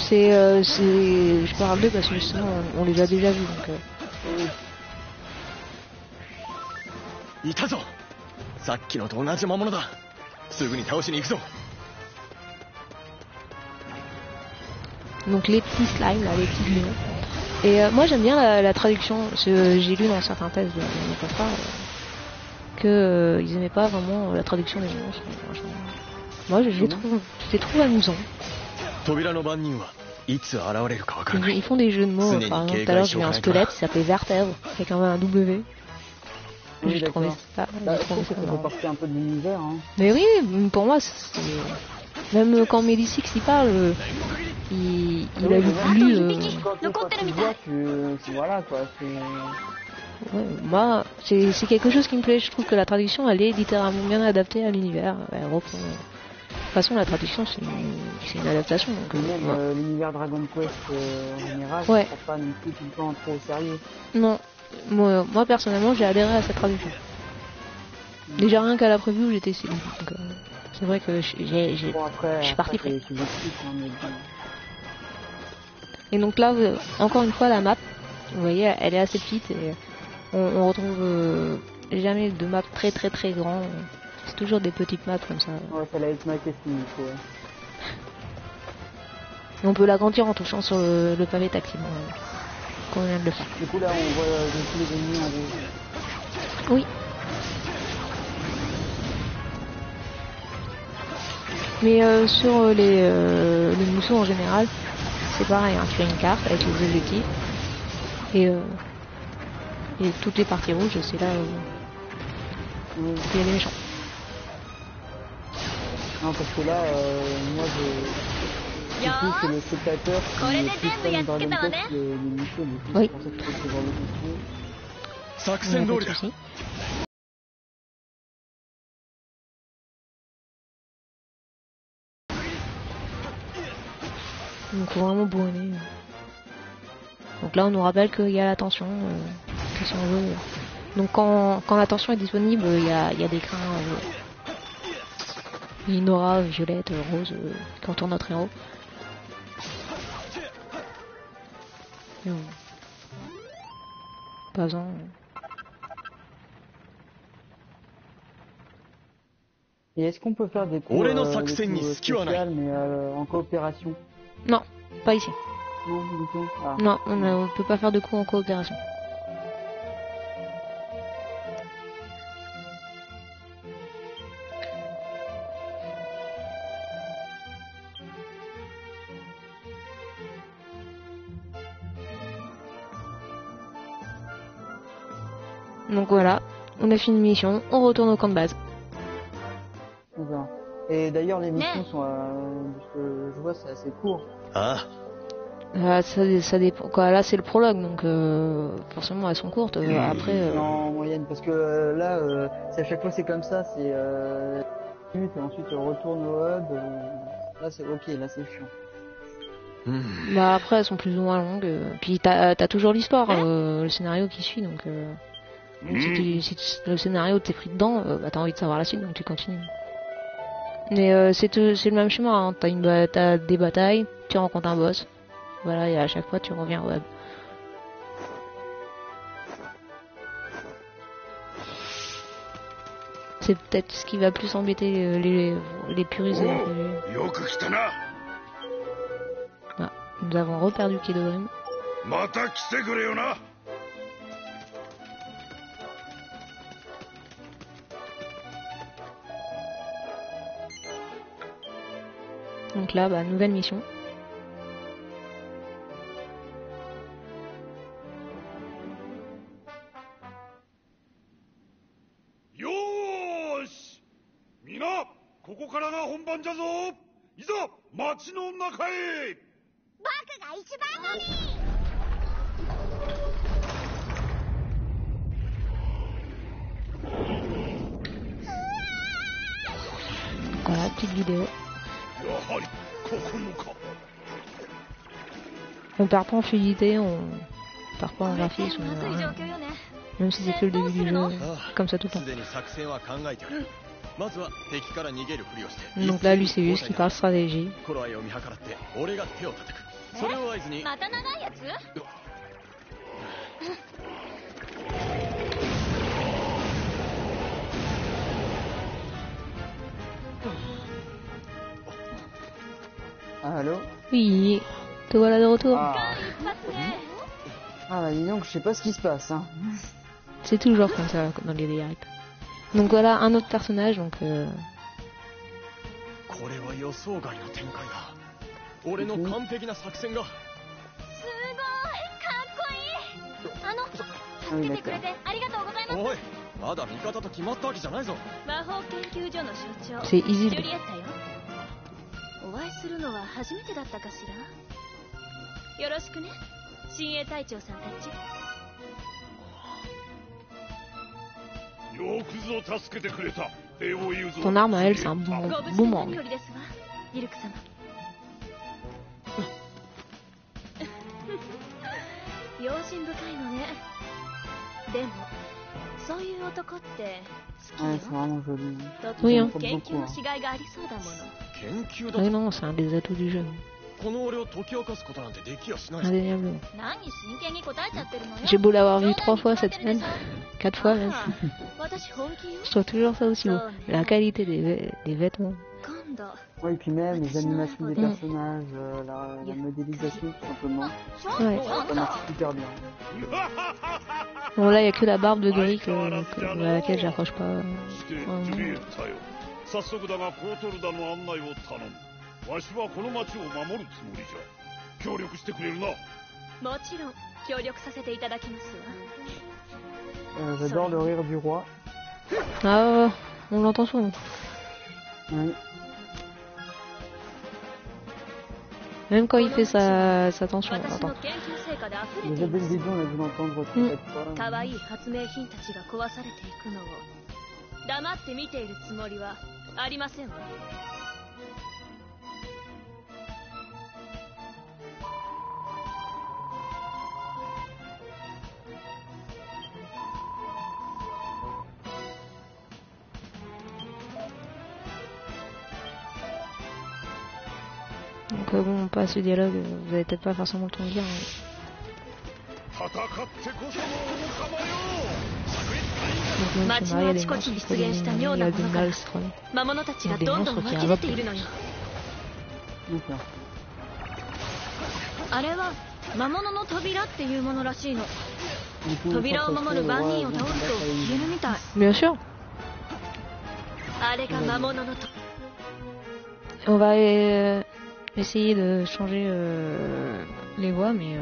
Je parle d'eux parce que justement on les a déjà vus donc. Donc les petits slimes là, les petits lions. Et moi j'aime bien la traduction, parce que j'ai lu dans certains tests de mes confrères que ils aimaient pas vraiment la traduction des monstres. Moi je les trouve amusant. Ils font des jeux de mots, par exemple tout à l'heure j'ai vu un squelette qui s'appelait Vertèbre avec un W. Oui, j'ai trouvé ça. Je trouve que ça fait partie un peu de l'univers. Hein. Mais oui, pour moi, même quand Mélissix y parle, il a lu. Quand tu vois, voilà quoi. Ouais, moi, c'est quelque chose qui me plaît. Je trouve que la traduction, elle est littéralement bien adaptée à l'univers. De toute façon, la traduction, c'est une adaptation. Donc, même l'univers Dragon Quest en général, je ne prends pas non plus tout le temps trop au sérieux. Non. Moi personnellement j'ai adhéré à cette traduction. Déjà rien qu'à la preview j'étais séduit. C'est vrai que je suis parti prêt. Et donc là encore une fois la map, vous voyez elle est assez petite et on retrouve jamais de map très grand. C'est toujours des petites maps comme ça. Ouais, ça va être ma question. Et on peut l'agrandir en touchant sur le pavé tactile, comme on vient de le faire. Du coup là on voit tous les ennemis en rouge. Oui. Mais sur les mousseaux en général, c'est pareil, hein, tu as une carte avec les objectifs. Et toutes les parties rouges, c'est là où il y a les méchants. Non, parce que là, moi je trouve que le spectateur qui est plus fan de Dragon Quest, les missions, Oui. c'est pour ça qu'il faut ce genre de questions. 作 Il y a 戦 pas 通 de りだ souci. Donc faut vraiment bourriner. Donc là on nous rappelle qu'il y a la tension, que si on veut. Donc quand la tension est disponible, il y a des grains, une aura violette, rose, qui entoure notre héros. Et bon. Pas besoin. Et est-ce qu'on peut faire des coups, Ore no des sakusen ni coups suki wa nai. spéciales, mais en coopération? Non, pas ici. Non, du tout. Ah. Non, on peut pas faire de coups en coopération. Donc voilà, on a fini une mission, on retourne au camp de base. D'accord. Et d'ailleurs les missions Mais- sont, de ce que je vois, c'est assez court. あ Ça dépend. Quoi, là c'est le prologue, donc forcément elles sont courtes. Après, En moyenne, parce que là, c'est à chaque fois c'est comme ça, c'est minutes et ensuite on retourne au hub. Là c'est ok, là c'est chiant. あ、うん、 bah après elles sont plus ou moins longues. Puis t'as toujours l'histoire, le scénario qui suit, donc si le scénario t'es pris dedans, bah t'as envie de savoir la suite, donc tu continues. Mais c'est le même schéma. Hein. T'as des batailles, tu rencontres un boss. Voilà, et à chaque fois tu reviens au web. C'est peut-être ce qui va plus embêter les puristes de RPG. よく来たな。 Ah, nous avons reperdu Kedogrim. また来てくれよな。 Donc là, bah, nouvelle mission.よーし、みんな、ここからが本番じゃぞ。いざ町の中へ。僕が一番乗り。 Voilà, petite vidéo. やはりここのか。 On perd pas en fluidité, on perd pas en これって graphisme, まずい状況よね。 même si c'est que le début du jeu, ああ comme ça tout le す temps. でに作戦は考えてある。まずは敵から逃げるふりをして。 Donc là, lui, c'est juste qui parle stratégie. 頃合いを見計らって俺が手を叩く。それを合図に。また長いやつ？ Ah, allô? Oui, te voilà de retour. Ah. 一発ね。 Ah bah dis donc, je sais pas ce qui se passe. Hein. C'est toujours comme ça dans les directs. Donc voilà, un autre personnage, donc これは予想外の展開だ。俺の完璧な作戦が。すごいかっこいい。うん助けてくれてありがとうございます。おい、まだ味方と決まったわけじゃないぞ。魔法研究所の所長 c'est ジ easy. ュリエッタよ。お会いするのは初めてだったかしら。よろしくね、親衛隊長さんたち。よくぞ助けてくれた。礼を言うぞ。 Ton arme à elle, c'est un ご無事で boomerang. 何よりですわ、ミルク様。用心深いのね。でもそういう男って好き Ouais, よ c'est。vraiment joli. とって Oui, も hein. 研究のしがいがありそうだもの。研究だ Oui, と。 non, c'est un des atouts du jeu. この俺を解き明かすことなんてできやしないぞ。 Indéniablement. 何真剣に答えちゃってるのよ。 J'ai beau l'avoir vu 3 冗談に fois 決まっ cette てるで semaine, しょ。 4 fois même. 私本気よ。 Je trouve toujours ça aussi beau. La qualité des vêtements. Ouais, et puis même les animations des personnages, la modélisation tout simplement, Ouais. ça marche super bien. Bon là il y a que la barbe de Gary à laquelle j'accroche pas. してジュリエットよ。早速だがコートルダの案内を頼む。わしはこの町を守るつもりじゃ。協力してくれるな。もちろん協力させていただきますわ。 J'adore le rire du roi. Ah, on l'entend souvent. Oui. Même quand il fait sa tension, on 私 l'entend. の研究成果で溢れ Déjà てい dès ま le す。 début, on a dû l'entendre peut-être pas. 可愛い発明品たちが壊されていくのを黙って見ているつもりはありませんわ。Donc bon, on passe le dialogue, vous avez peut-être pas forcément le temps de lire. 戦ってこその王様よ。 Donc même si Marie a des monstres qui peuvent il y a du mal se tromper. 魔物たちがどんどん湧き出ているのよ。 D'accord. あれは魔物の扉っていうものらしいの。 Du coup, 扉を ça, 守る le 番 roi, 人を bon, 倒すと ça, 言えるみたい。 Bien sûr. あれが魔物のと。 On va essayer de changer les voix, mais...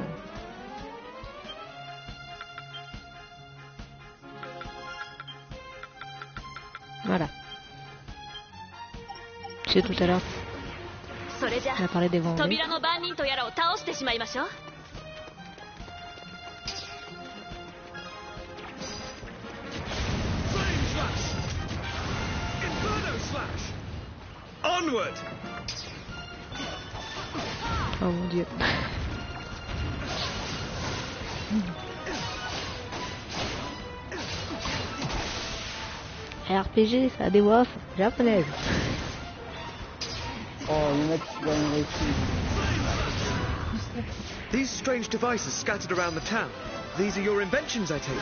Voilà. C'est tout à l'heure, それじゃ on a parlé des Vendées. 扉の番人とやらを倒してしまいましょう。 Onward! Oh mon dieu. RPG, ça a des voix japonaises. Oh, il y en a qui gagnent réussi. These strange devices scattered around the town. These are your inventions, I take it.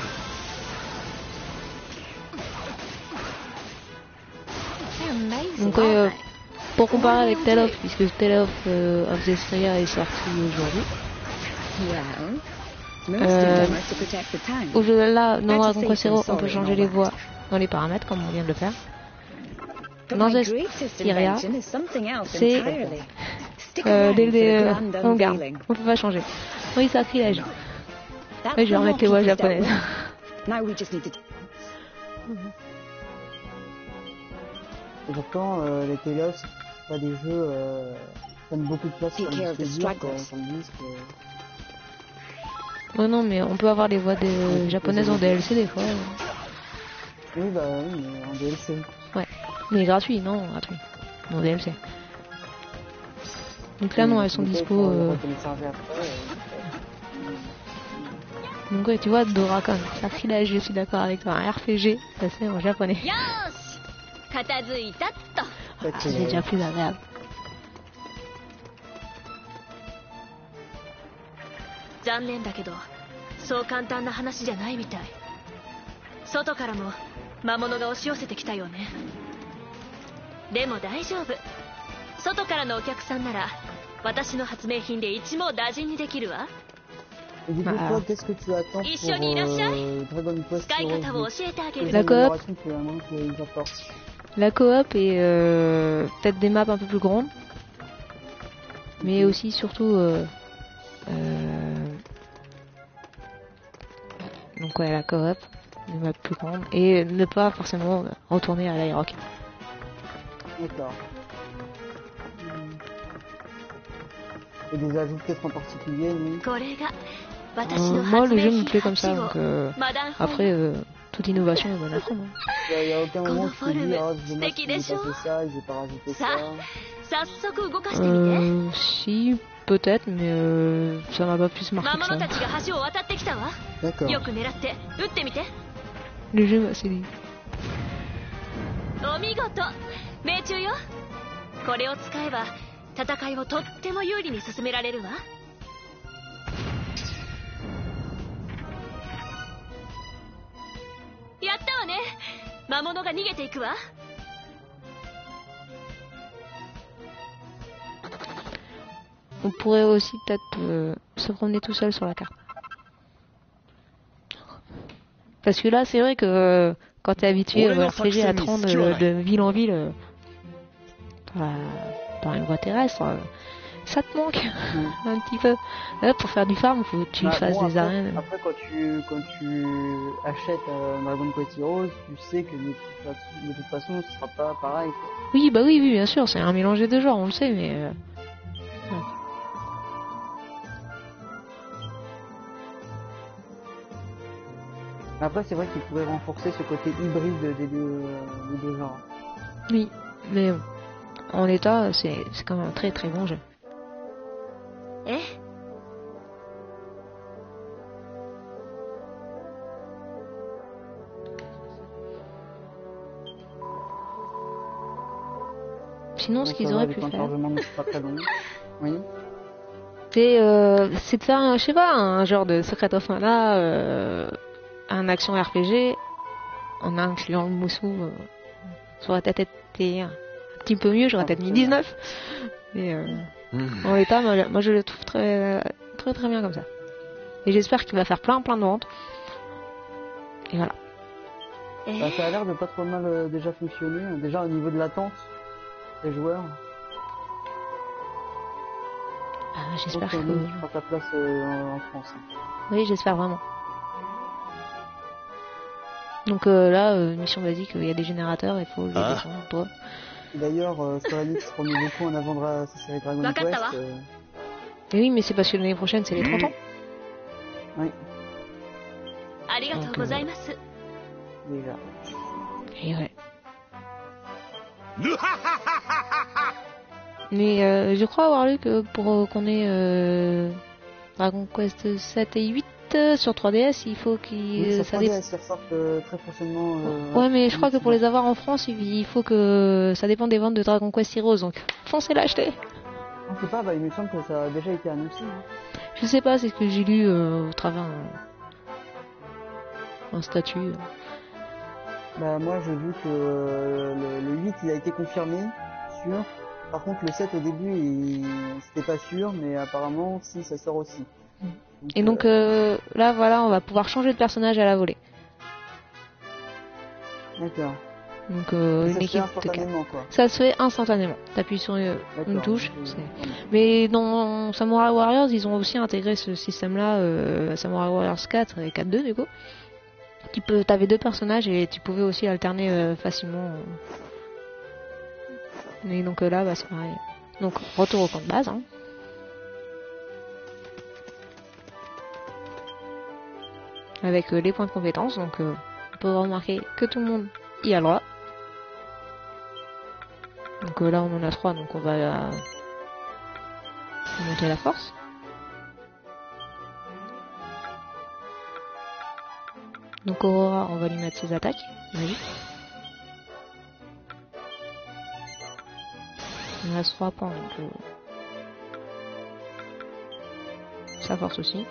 Donc pour comparer avec Tale of, puisque Tale of Zestiria est sorti aujourd'hui. Au jeu là, dans Dragon Quest Hero, on peut changer les voix dans les paramètres comme on vient de le faire. Dans Zestiria, c'est on garde, on peut pas changer. Oui, sacrilège. Oui, je vais remettre les voix japonaises. Et pourtant, les Tale of, c'est pas des jeux qui prennent beaucoup de place sur le disque, Oh non, mais on peut avoir les voix des japonaises en DLC des fois. Oui, bah oui, mais en DLC. Ouais, mais gratuit, non, gratuit. En DLC. Donc là, non, elles sont dispo. Donc ouais, tu vois, Dorakon, sacrilège, je suis d'accord avec toi. Un RPG, ça c'est en japonais. よーし片付いたっと。 C'est déjà plus agréable. 残念だけどそう簡単な話じゃないみたい。外からも魔物が押し寄せてきたよね。でも大丈夫。外からのお客さんなら私の発明品で一網打尽にできるわ。 Et du coup, toi, qu'est-ce que tu attends pour Dragon Quest Sky Kataを教えてあげる。 La coop. qu'ils apportent. La coop et peut-être des maps un peu plus grandes. Mais aussi, surtout... donc ouais, la coop, des maps plus grandes. Et ne pas forcément retourner à l'Aeroc. D'accord. Et des ajouts peut-être en particulier, oui. これが私の Moi, 発 le jeu 明 me plaît 品 comme ça, 8 donc をマダンフォーム après, toute innovation est bonne à prendre. Il y a aucun moment où tu te dis, ah, c'est dommage Sticky qu'ils aient des pas fait ça, ils aient pas rajouté ça. 早速動かしてみて。 Si, peut-être, mais ça m'a pas plus marqué 魔 que 物 ça. たちが橋を渡ってきたわ。 D'accord. よく狙って撃ってみて。 Le jeu m'a séduit. お見事命中よ。これを使えば戦いをとっても有利に進められるわ。やったわね。魔物が逃げていくわ。on pourrait aussi peut-être se promener tout seul sur la carte. Parce que là, c'est vrai que quand t'es habitué au RPG à te rendre de ville en ville par une voie terrestre, ça te manque un petit peu. Là, pour faire du farm, il faut que tu fasses des arènes. Après, quand tu achètes Dragon Quest Heroes, tu sais que de toute façon, ce sera pas pareil. Quoi. Oui, bah oui, bien sûr, c'est un mélange des deux genres, on le sait, mais... ouais. Après, c'est vrai qu'il pourrait renforcer ce côté hybride des deux genres. Oui, mais en l'état, c'est quand même un très très bon jeu. Eh? Sinon, ce qu'ils auraient pu faire, pas très long. Oui. c'est de faire, je sais pas, un genre de Secret of Mana, un action RPG, en incluant le Moussou. Ça aurait peut-être été un petit peu mieux, j'aurais peut-être mis 19. Mais en l'état, moi je le trouve très très bien comme ça. Et j'espère qu'il va faire plein de ventes. Et voilà. Bah, ça a l'air de pas trop mal déjà fonctionner, déjà au niveau de l'attente des joueurs. J'espère que... tu prends ta place en France. Oui, j'espère vraiment. Donc là, mission basique, il y a des générateurs, il faut les descendre, toi. D'ailleurs, Square Enix remet beaucoup en avant sa série Dragon Quest. Et oui, mais c'est parce que l'année prochaine, c'est les 30 ans. Oui. Donc, déjà. Et ouais. Mais je crois avoir lu que pour qu'on ait Dragon Quest 7 et 8 sur 3DS, il faut qu'ils... sur 3DS, ils ressortent très prochainement. Ouais, mais je crois que pour les avoir en France, il faut que ça dépend des ventes de Dragon Quest Heroes, donc foncez l'acheter. On sait pas, il me semble que ça a déjà été annoncé. Je sais pas, c'est ce que j'ai lu au travers un statut. Bah moi j'ai vu que le 8 il a été confirmé, sûr. Par contre le 7 au début c'était pas sûr, mais apparemment si ça sort aussi. Et donc là voilà, on va pouvoir changer de personnage à la volée. D'accord. Donc une équipe instantanément, quoi. Ça se fait instantanément. T'appuies sur une touche. Mais dans Samurai Warriors, ils ont aussi intégré ce système-là, Samurai Warriors 4 et 4.2 du coup. T'avais deux personnages et tu pouvais aussi alterner facilement. Et donc là, bah, c'est pareil. Donc retour au camp de base. Hein. Avec les points de compétence. Donc on peut remarquer que tout le monde y a le droit. Donc là on en a 3, donc on va monter la force. Donc Aurora, on va lui mettre ses attaques. Oui. Il reste 3 points, donc sa force aussi.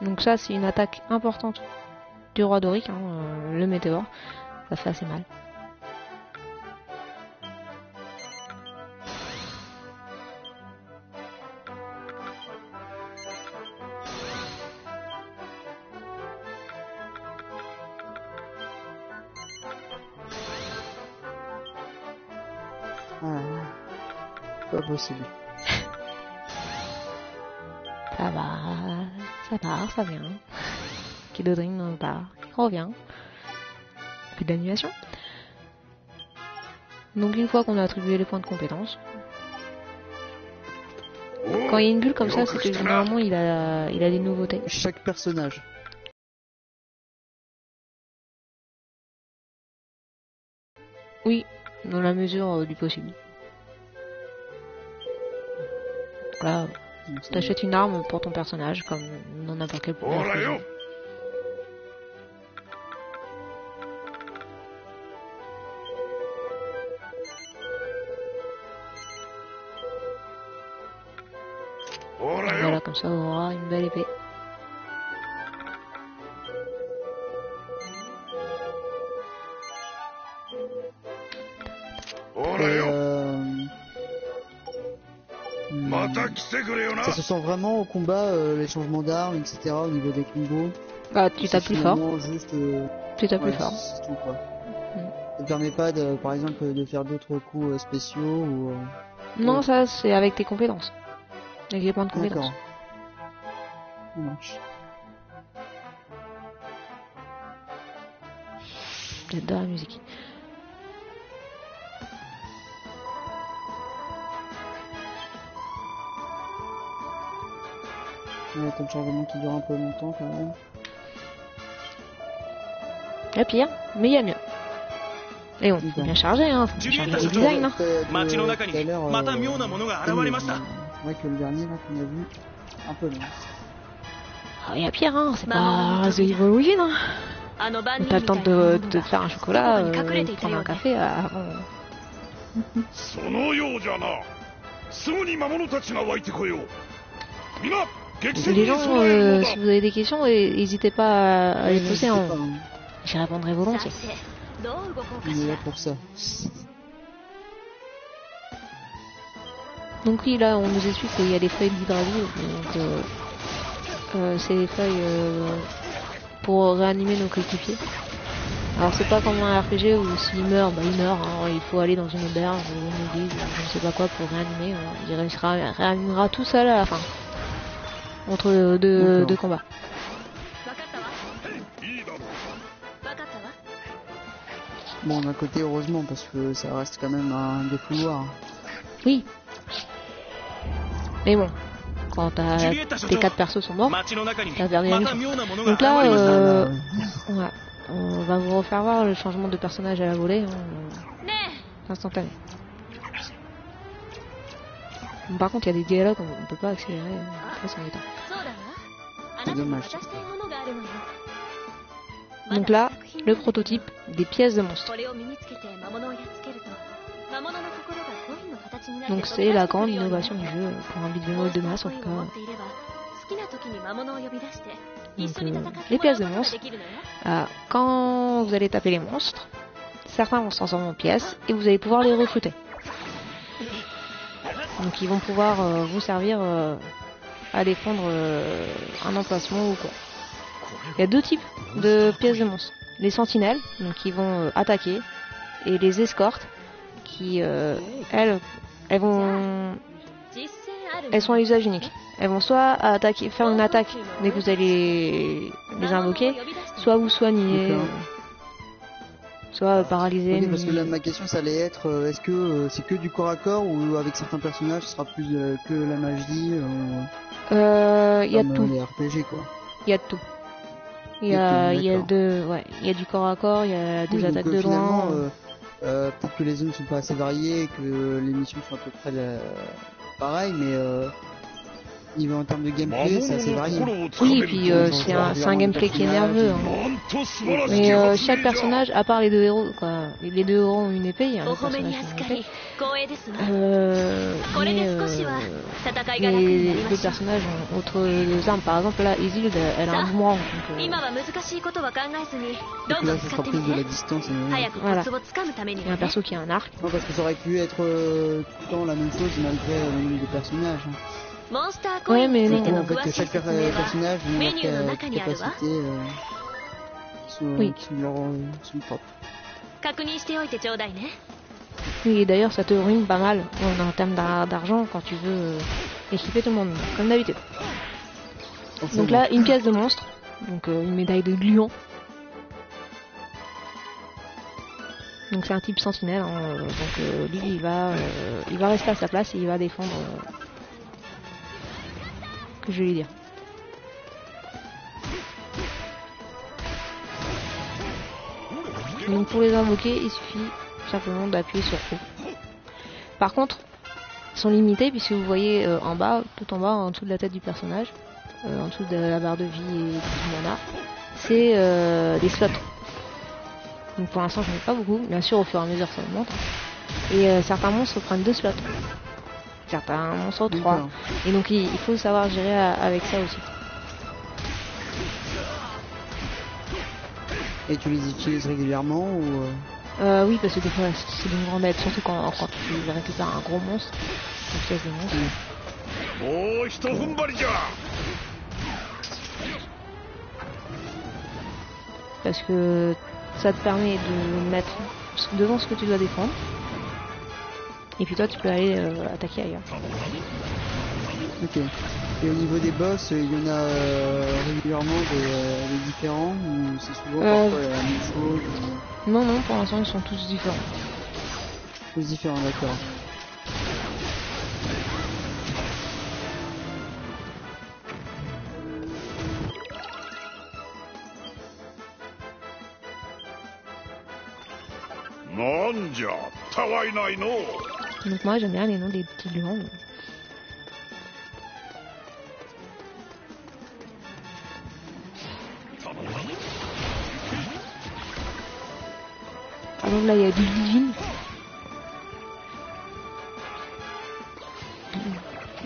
Donc ça c'est une attaque importante du roi Doric, hein, le météore. Ça fait assez mal. Pas possible. Ça vient. Kidodrin part, il revient. Plus d'annulation. Donc une fois qu'on a attribué les points de compétence, quand il y a une bulle comme ça, c'est que généralement il a des nouveautés. Chaque personnage. Oui, dans la mesure du possible. Là, t'achètes une arme pour ton personnage, comme dans n'importe quel RPG. Voilà, comme ça, on aura une belle épée. た来てくれよな。 ça se sent vraiment au combat, les changements d'armes, etc. au niveau des combos. Bah, tu tapes plus fort. Finalement, juste, Tu tapes plus ouais, fort. c'est tout quoi. Ça te permet pas de, par exemple, de faire d'autres coups spéciaux ou. Non, Ouais. ça, c'est avec tes compétences. Avec les points de compétences. D'accord. Ça marche. J'adore la musique. Ouais, t'as le chargement qui dure un peu longtemps quand même. Il y a pire, mais il y a mieux. Et bon, faut bien charger, hein. Faut changer les designs, hein. 街の中にまた妙なものが現れました。 C'est vrai que le dernier là qu'on a vu, un peu long. Ah, il y a pire, hein. C'est pas Resident Evil Origins, hein. あの番人 T'as み le た temps いなもの de が te faire un chocolat, どこかに隠れていた prendre よ un うね。 café avant. そのようじゃな。すぐに魔物たちが湧いてこよう。皆、激戦 Les に gens, 備えるのだ。 si vous avez des questions, n'hésitez pas à les poser, hein. J'y répondrai さ volontiers. てどう動こうか On し est ら là。pour ça. Donc oui, là, on nous explique qu'il y a des feuilles d'hydravion. Donc, c'est des feuilles pour réanimer nos coéquipiers. Alors c'est pas comme un RPG où s'il meurt, bah il meurt. Hein. Il faut aller dans une auberge ou une église ou je ne sais pas quoi pour réanimer. Hein. Il réanimera tout seul à la fin. Entre deux combats. わかったわ。いいだろう。わかったわ。 Bon, d'un côté, heureusement, parce que ça reste quand même un défouloir. Oui. Mais bon, quand tes 4 persos sont morts, 街の中に t'as perdu la また mission. 妙なものが Donc 現 là, れました。 ouais, on va vous refaire voir le changement de personnage à la volée, hein, ね instantané. Bon, par contre, il y a des dialogues, on peut pas accélérer, très embêtant. え、そうだわ。あなたに渡したいものがあるのよ。 Donc là, le prototype des pièces de monstre. これを身につけて魔物をやっつけると、魔物の心がコインの形になって Donc 飛 c'est び出 la してく grande るようになる innovation du jeu pour un beat'em up de masse en tout コインを持 cas. っていれば、好きな時に魔物を呼び出して、 Donc, 一緒に戦って les もらう pièces こ de とが monstre. できるのよ。 Quand vous allez taper les monstres, certains vont se transformer en pièces et vous allez pouvoir les recruter. Donc ils vont pouvoir vous servir à défendre un emplacement ou quoi. Il y a deux types de pièces de monstres. Les sentinelles, donc qui vont attaquer, et les escortes, qui elles sont à usage unique. Elles vont soit attaquer, faire une attaque dès que vous allez les invoquer, soit vous soigner, D'accord. soit paralyser. Ok, parce que là, ma question, ça allait être, est-ce que c'est que du corps à corps ou avec certains personnages, ce sera plus que la magie Il y a comme tout. les RPG, quoi. Il y a de tout. Il y a du corps à corps, il y a des Oui, attaques donc, de finalement, loin. peut-être que les zones sont pas assez variées, et que les missions sont à peu près pareilles, mais niveau en termes de gameplay, c'est assez varié. Oui, et puis c'est un gameplay qui est nerveux. Hein. Mais chaque personnage, à part les deux héros, quoi, les deux héros ont une épée, il y a un お褒め personnage に qui a 預 une か épée. り光栄ですわ。 Mais これで少しは戦いが楽になり les ま deux した。 personnages ont autres armes. Par exemple, là, Isilde, elle a un boomerang. Donc, 今は難しいことは考えずに Donc どんど là, ん ce 使 sera って plus み de la て。 distance. 早くコツをつかむために il y a は un ね。 perso qui a un arc. Non, parce que ça aurait pu être tout le temps la même chose malgré le nombre de personnages. モンスターコインについて En の fait, 詳しい chaque 説明は personnage a メニューの une 中にあるわ。 capacité Oui. qui leur sont propres. 確認しておいてちょうだいね。 Oui, et d'ailleurs, ça te ruine pas mal en termes d'argent quand tu veux équiper tout le monde, comme d'habitude. Donc là, une pièce de monstre, donc une médaille de lion. Donc c'est un type sentinelle, hein, donc lui il va rester à sa place et il va défendre. Que je vais lui dire. Donc pour les invoquer, il suffit simplement d'appuyer sur O. Par contre, ils sont limités puisque vous voyez en bas, tout en bas, en dessous de la tête du personnage, en dessous de la barre de vie et du mana, c'est des slots. Donc pour l'instant j'en ai pas beaucoup, bien sûr au fur et à mesure ça augmente. Et certains monstres prennent 2 slots. Certains monstres 3. D'accord. Et donc il faut savoir gérer avec ça aussi. Et tu les utilises régulièrement ou Oui, parce que des fois c'est d'une grande aide, surtout quand tu récupères un gros monstre, une pièce de monstre. もうひと踏ん張りじゃ。 Parce que ça te permet de mettre devant ce que tu dois défendre. Et puis toi tu peux aller attaquer ailleurs. Ok. Et au niveau des boss, il y en a régulièrement des différents ou c'est souvent parfois la même chose ou... Non, non, pour l'instant ils sont tous différents. Tous différents, d'accord. Donc moi j'aime bien les noms des petits lions. Alors là il y a du divine.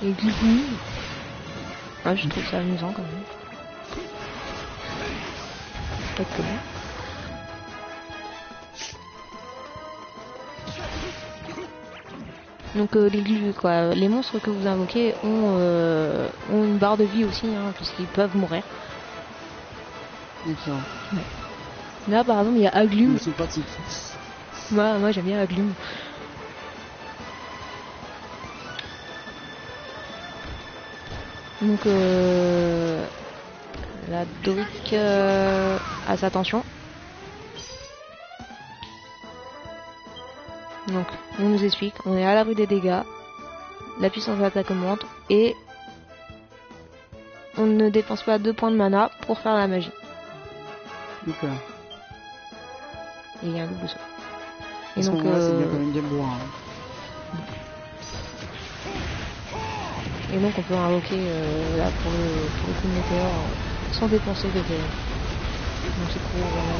Et divine. Ah, je trouve ça amusant quand même. Peut-être que bon. Donc les monstres que vous invoquez ont une barre de vie aussi, hein, puisqu'ils peuvent mourir. D'accord. Ouais. Là par exemple il y a Aglume. C'est pratique. Moi j'aime bien Aglume. Donc la Doric a sa tension. Donc on nous explique, on est à l'abri des dégâts, la puissance d'attaque augmente et on ne dépense pas 2 points de mana pour faire la magie. D'accord. Et il y a un double saut. Et donc c'est bien quand même bien loin. Et donc on peut invoquer là pour le coup de météore sans dépenser de PV. Donc c'est cool, voilà.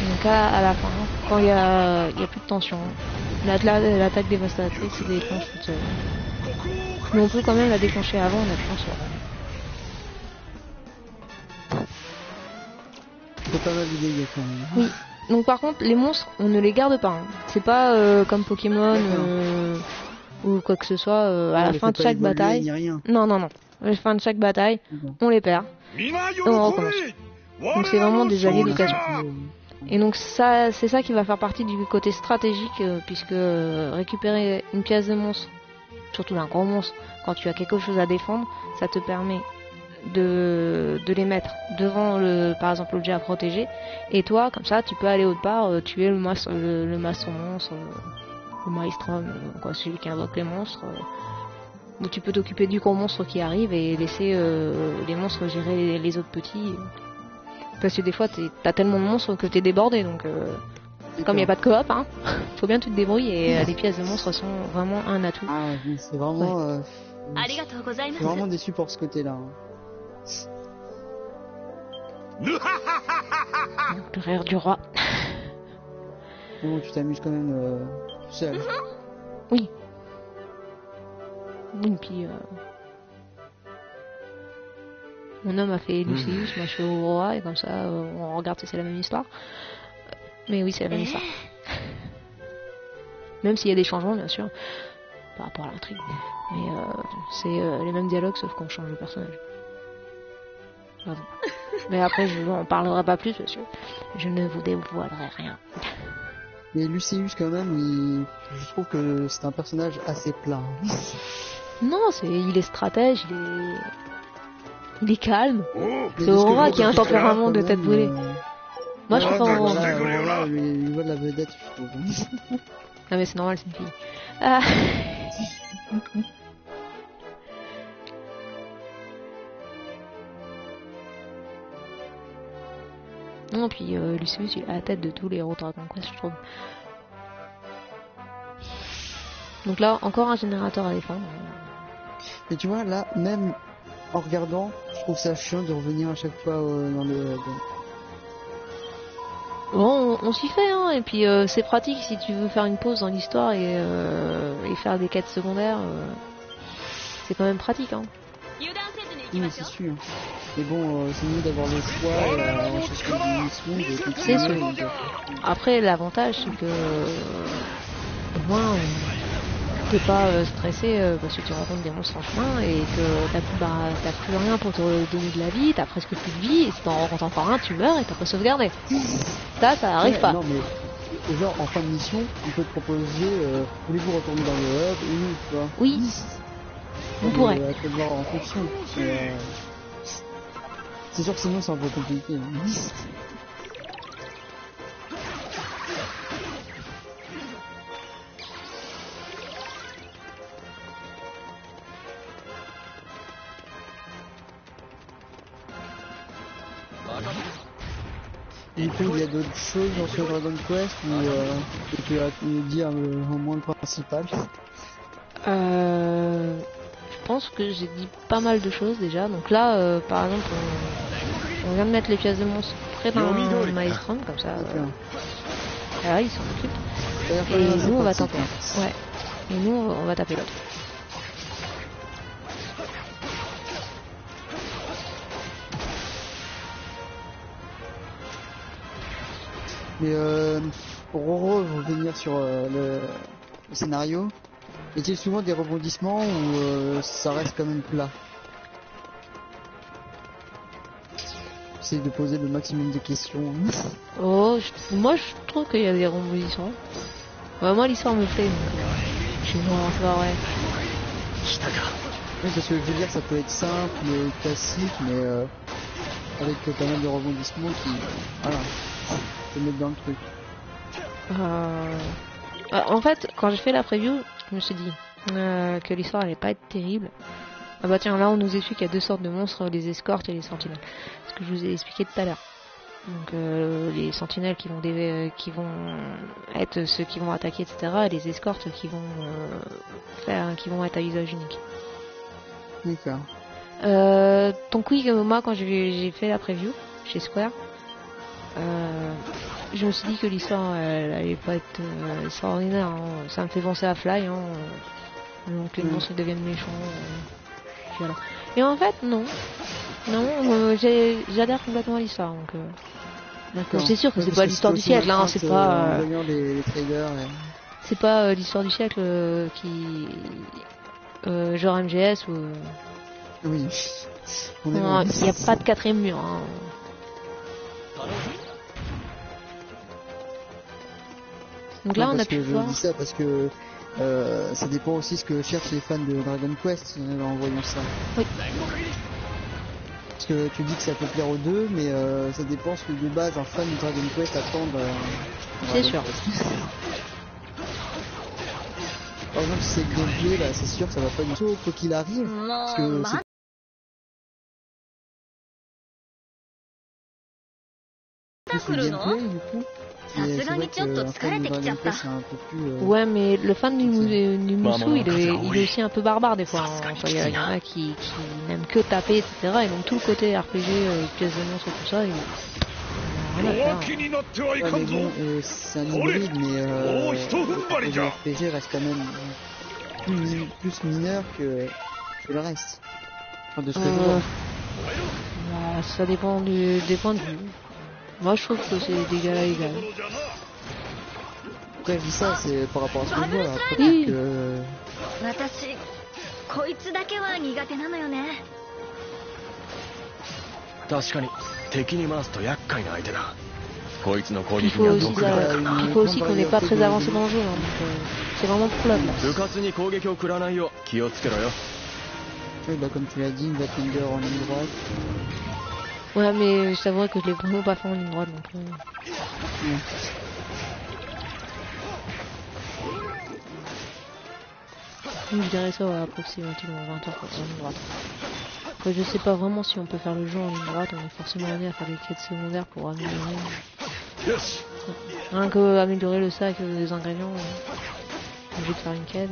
Donc à la fin, quand il y a plus de tension, l'attaque dévastatrice se déclenche toute seule. Mais on peut quand même la déclencher avant en appuyant sur. C'est pas mal de dégâts quand même. Oui. Donc par contre les monstres on ne les garde pas. Hein. C'est pas comme Pokémon ou quoi que ce soit à la fin de chaque bataille. Non. À la fin de chaque bataille, on les perd. Et on recommence. Donc c'est vraiment des alliés d'occasion. Et donc ça, c'est ça qui va faire partie du côté stratégique, puisque récupérer une pièce de monstre, surtout d'un gros monstre, quand tu as quelque chose à défendre, ça te permet de les mettre devant par exemple l'objet à protéger. Et toi, comme ça, tu peux aller autre part, tuer le maître monstre, le maelstrom, quoi, celui qui invoque les monstres. Ou tu peux t'occuper du gros monstre qui arrive et laisser les monstres gérer les autres petits. Parce que des fois t'as tellement de monstres que t'es débordé, donc comme il n'y a pas de coop, hein, faut bien que tu te débrouilles et les pièces de monstres sont vraiment un atout. Ah c'est vraiment, c'est vraiment déçu pour ce côté-là. Donc, le rire du roi. Bon, tu t'amuses quand même seul. Oui. Et puis mon homme a fait Lucius, moi je fais Aurora, et comme ça on regarde si c'est la même histoire. Mais oui, c'est la même histoire. Même s'il y a des changements, bien sûr, par rapport à l'intrigue. Mais c'est les mêmes dialogues, sauf qu'on change le personnage. Pardon. Mais après, je n'en parlerai pas plus, parce que je ne vous dévoilerai rien. Mais Lucius, quand même, je trouve que c'est un personnage assez plat. Non, il est stratège, il est calme. C'est Aurora qui a un tempérament de tête brûlée. Moi je préfère Aurora. Aurora, il voit de la vedette, je trouve. Ah mais c'est normal, c'est une fille. Ah. Non, puis Lucius il est à la tête de tous les héros Dragon Quest, je trouve. Donc là, encore un générateur à défendre. Et tu vois, là, même en regardant, je trouve ça chiant de revenir à chaque fois dans le... Bon, on s'y fait, hein, et puis c'est pratique si tu veux faire une pause dans l'histoire et faire des quêtes secondaires. C'est quand même pratique, hein. Oui, c'est sûr. Mais bon, c'est mieux d'avoir le choix en cherchant une mission de continuer. C'est sûr. Après, l'avantage, c'est que au moins, t'es pas stressé parce que tu rencontres des monstres en chemin et que t'as plus rien pour te donner de la vie, t'as presque plus de vie, et si t'en rencontres encore un, tu meurs et t'as pas sauvegardé. Ça arrive pas. Non mais genre en fin de mission, on peut te proposer voulez-vous retourner dans le hub ou tu vois. Oui, on pourrait. À te voir en fonction. C'est sûr que sinon c'est un peu compliqué. Du coup, il y a d'autres choses dans ce Dragon Quest ou tu vas nous dire au moins le principal. Je pense que j'ai dit pas mal de choses déjà. Donc là, par exemple, on vient de mettre les pièces de monstres près d'un maelstrom, comme ça. Voilà, ils s'en occupent. Et nous, on va taper. Ouais. Et nous, on va taper l'autre. Mais pour revenir sur le scénario, y a-t-il souvent des rebondissements ou ça reste quand même plat? J'essaie de poser le maximum de questions. Oh, moi je trouve qu'il y a des rebondissements. Ouais, moi l'histoire me plaît. Je non, c'est pas vrai. Oui, parce que je veux dire, ça peut être simple, classique, mais avec pas mal de rebondissements qui, voilà, te mettent dans le truc. En fait, quand j'ai fait la preview, je me suis dit que l'histoire allait pas être terrible. Ah bah tiens, là on nous explique qu'il y a deux sortes de monstres, les escortes et les sentinelles. Ce que je vous ai expliqué tout à l'heure. Donc les sentinelles qui vont être ceux qui vont attaquer, etc. Et les escortes qui vont être à usage unique. D'accord. Donc oui, moi quand j'ai fait la preview chez Square, je me suis dit que l'histoire elle allait pas être extraordinaire. Hein. Ça me fait penser à Fly. Hein. Donc les monstres deviennent méchants. Voilà. Et en fait non, j'adhère complètement à l'histoire. Donc c'est sûr que c'est pas l'histoire du siècle. Hein. C'est pas. Les traders. C'est pas l'histoire du siècle genre MGS ou. Oui. Il n'y a pas de quatrième mur. Hein. Donc là, on a pu voir. Je dis ça parce que ça dépend aussi ce que cherchent les fans de Dragon Quest en voyant ça. Oui. Parce que tu dis que ça peut plaire aux deux, mais ça dépend ce que de base un fan de Dragon Quest attend. C'est sûr. Par exemple, si c'est le gameplay, là, c'est sûr que ça va pas du tout, quoi qu'il arrive. Parce que c'est plus le gameplay, du coup. Et c'est vrai qu'un fan de Dragon Quest, c'est un peu plus... Ouais, mais le fan du Musou, il est aussi un peu barbare des fois. Hein. Enfin, il y en a qui n'aiment que taper, etc. Et donc tout le côté RPG, pièces de monstres, tout ça, ouais, mais bon, c'est un hybride, mais le RPG reste quand même plus mineur que le reste. Enfin, de ce que je vois. Bah, ça dépend des points de vue. Moi je trouve que c'est d'égal à égal. Après je dis ça, c'est par rapport à ce que je vois. Après oui. Que... 確かに敵に回すと厄介な相手だ。こいつの攻 Il 撃 faut には aussi, 毒がある。 il faut aussi qu'on n'est pas très avancé dans le jeu, hein, donc c'est vraiment pour là. 部活に攻撃を食らないよう気をつけろよ。 Oui, bah comme tu l'as dit, une Batlander en ligne droite. Ouais, mais je t'avouerais que je l'ai vraiment pas fait en ligne droite, donc... Je dirais ça approximativement 20 heures en ligne droite. Après, je sais pas vraiment si on peut faire le jeu en ligne droite, on est forcément amené à faire des quêtes secondaires pour améliorer. Rien que améliorer le sac des ingrédients, on est obligé de faire une quête.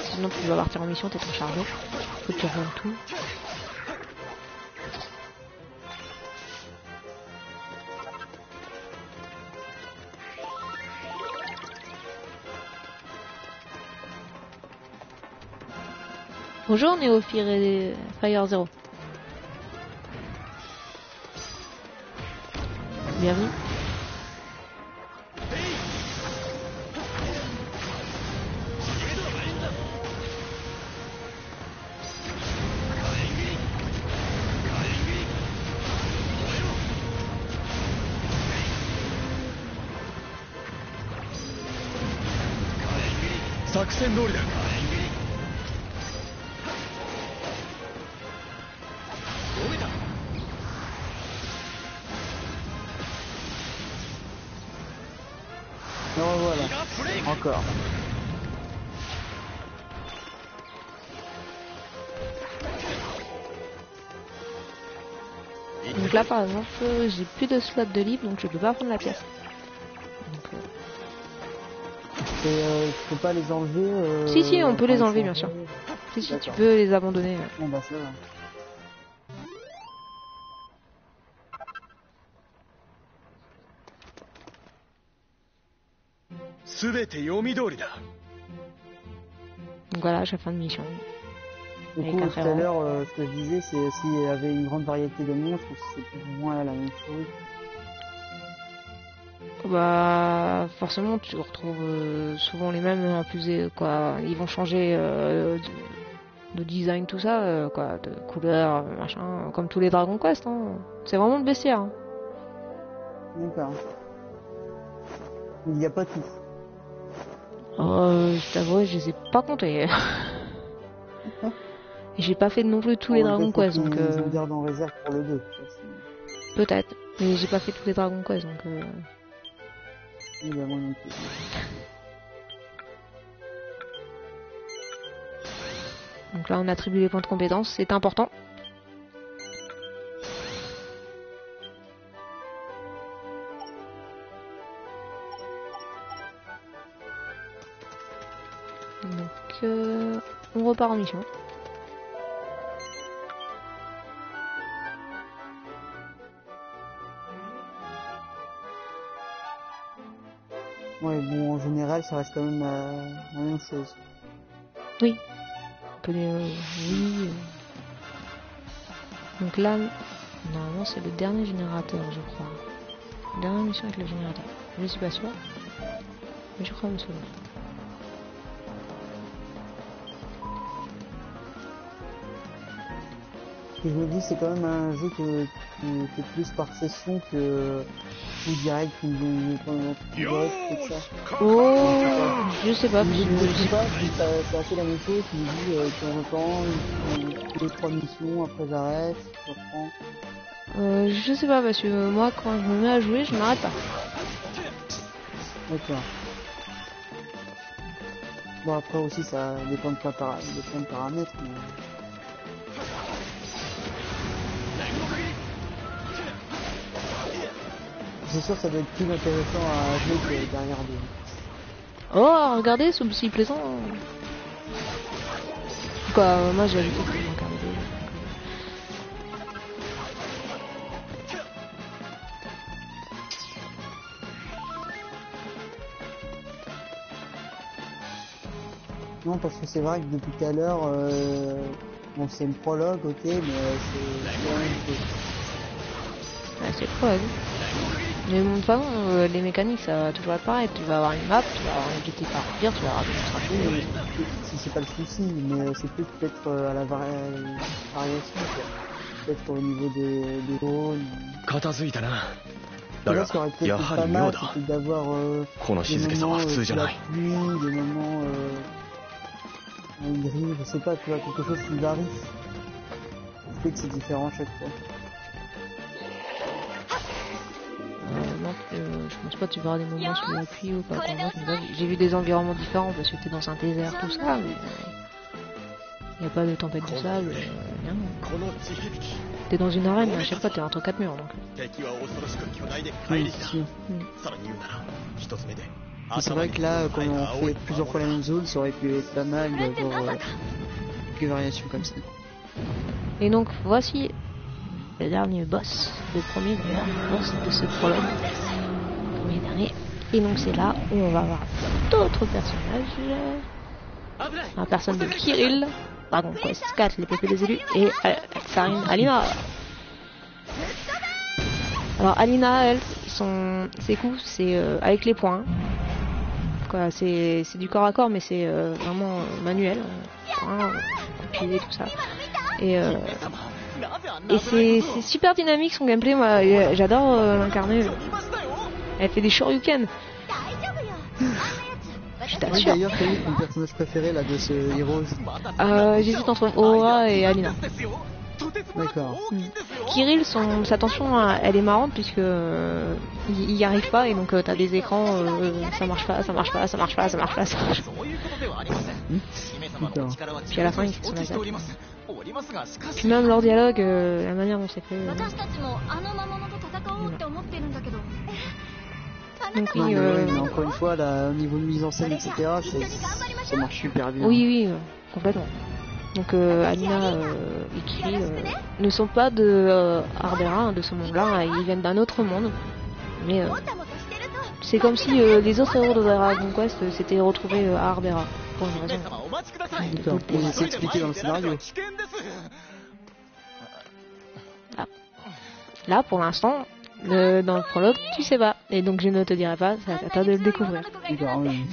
Sinon tu vas partir en mission, t'es trop chargé. Faut que tu reviennes tout. Bonjour Néo Fire Zero. Bienvenue. 作戦通りだ。読めた。Non, voilà. Encore. Donc là par exemple, j'ai plus de slot de libre, donc je peux pas prendre la pièce. Donc, tu peux pas les enlever si, on peut les quand enlever ils bien sont sûr. enlevés. Si, tu D'accord. peux les abandonner. Bon bah ça va. すべて読み通りだ。 Donc voilà, j'ai fin de mission. Du Avec coup, un tout à frérot. l'heure, ce que je disais, c'est s'il y avait une grande variété de monstres, c'est plus ou moins la même chose. Bah forcément tu retrouves souvent les mêmes infusés quoi. Ils vont changer de design tout ça quoi, de couleur machin, comme tous les Dragon Quest. Hein. C'est vraiment le bestiaire. Hein. D'accord. Il n'y a pas tout. Je t'avoue, je les ai pas comptés. Et j'ai pas fait non plus tous les Dragon Quest donc Ils en gardent en réserve pour le 2. peut-être. Mais j'ai pas fait tous les Dragon Quest donc Oui, bah, moi non plus. Donc là on attribue les points de compétence, c'est important. Donc on repart en mission. Ouais, bon, en général, ça reste quand même la même chose. Oui. On peut les... oui. Donc là, normalement c'est le dernier générateur je crois. Dernière mission avec le générateur. Je suis pas sûr. Mais je crois me souvenir. Ce que je me dis, c'est quand même un jeu que tu fais plus par session que ou direct une tout ça. Oh, je sais pas. Je sais pas, si c'est assez la même chose, tu me dis de temps en temps, les 3 missions, après j'arrête, je reprends. Je sais pas parce que moi quand je me mets à jouer, je m'arrête pas. D'accord. Bon, après aussi, ça dépend de plein de paramètres, mais... C'est sûr, ça doit être plus intéressant à jouer que derrière regarder. Oh, regardez, c'est aussi plaisant. Quoi, moi j'ai l'habitude de regarder. Non, parce que c'est vrai que depuis tout à l'heure, bon, c'est une prologue, ok, mais c'est la même chose. Ouais, c'est quoi, mais bon, de toute façon, les mécaniques, ça va toujours être pareil. Tu vas avoir une map, tu vas avoir un objectif à remplir, tu vas avoir des stratégies. Si c'est pas le souci, mais c'est plus peut-être à la variation, quoi. Peut-être au niveau des drones. 片付いたな。だ Là, が ce qui aurait peut-être や été は pas り妙 mal, だ。 c'était d'avoir この des 静けさは moments 普通じゃ de な la い。 pluie, des moments gris, je sais pas, tu vois, quelque chose qui varie. Ce qui fait que c'est différent chaque fois. Non, je pense pas que tu verras des moments sous la pluie ou pas. Enfin, moi, j'ai vu des environnements différents parce que t'es dans un désert, tout ça, mais y a pas de tempête de sable, rien. この地響き。 T'es dans une arène, mais à chaque fois t'es entre 4 murs donc. 敵は恐ろしく巨大で怪力だ。 Si. さらに言うなら一つ目で。 Et c'est vrai que là, quand on fait plusieurs fois la même zone, ça aurait pu être pas mal d'avoir quelques variations comme ça. Et donc voici le dernier boss, le premier d'ailleurs boss de ce prologue, le premier dernier. Et donc c'est là où on va avoir d'autres personnages, la personne de Kirill, Dragon Quest 4, l'épopée des élus, et Tsarine Alina. Alors Alina, elle, ses coups, c'est avec les poings. Quoi, c'est du corps à corps, mais c'est vraiment manuel, poing, coup de pied, tout ça. Et c'est super dynamique son gameplay, moi j'adore l'incarner. Elle fait des shoryukens. Je Oui, t'assure. d'ailleurs, quel est ton personnage préféré là de ce Heroes? J'hésite entre Aura et Alina. D'accord. Kirill, sa tension, elle est marrante puisque il y arrive pas et donc t'as des écrans, ça marche pas, ça marche pas, ça marche pas, ça marche pas, ça marche pas. D'accord. Puis à la fin, il fait son attaque. Puis même leur dialogue, la manière dont c'est fait. 私たちもあの魔物と戦おうって思ってるんだけど Donc Non, oui, mais encore une fois, là, au niveau de mise en scène, etc., ça marche super bien. oui, complètement. Donc Alina et Kirill ne sont pas de Harbera, hein, de ce monde-là, ils viennent d'un autre monde. Mais もたもたしてると c'est comme si les autres héros de Dragon Quest s'étaient retrouvés à Harbera. Pour une raison. D'accord. Et c'est expliqué dans le scénario. Là, pour l'instant, dans le prologue, tu sais pas. Et donc je ne te dirai pas, c'est à toi de le découvrir. D'accord, oui.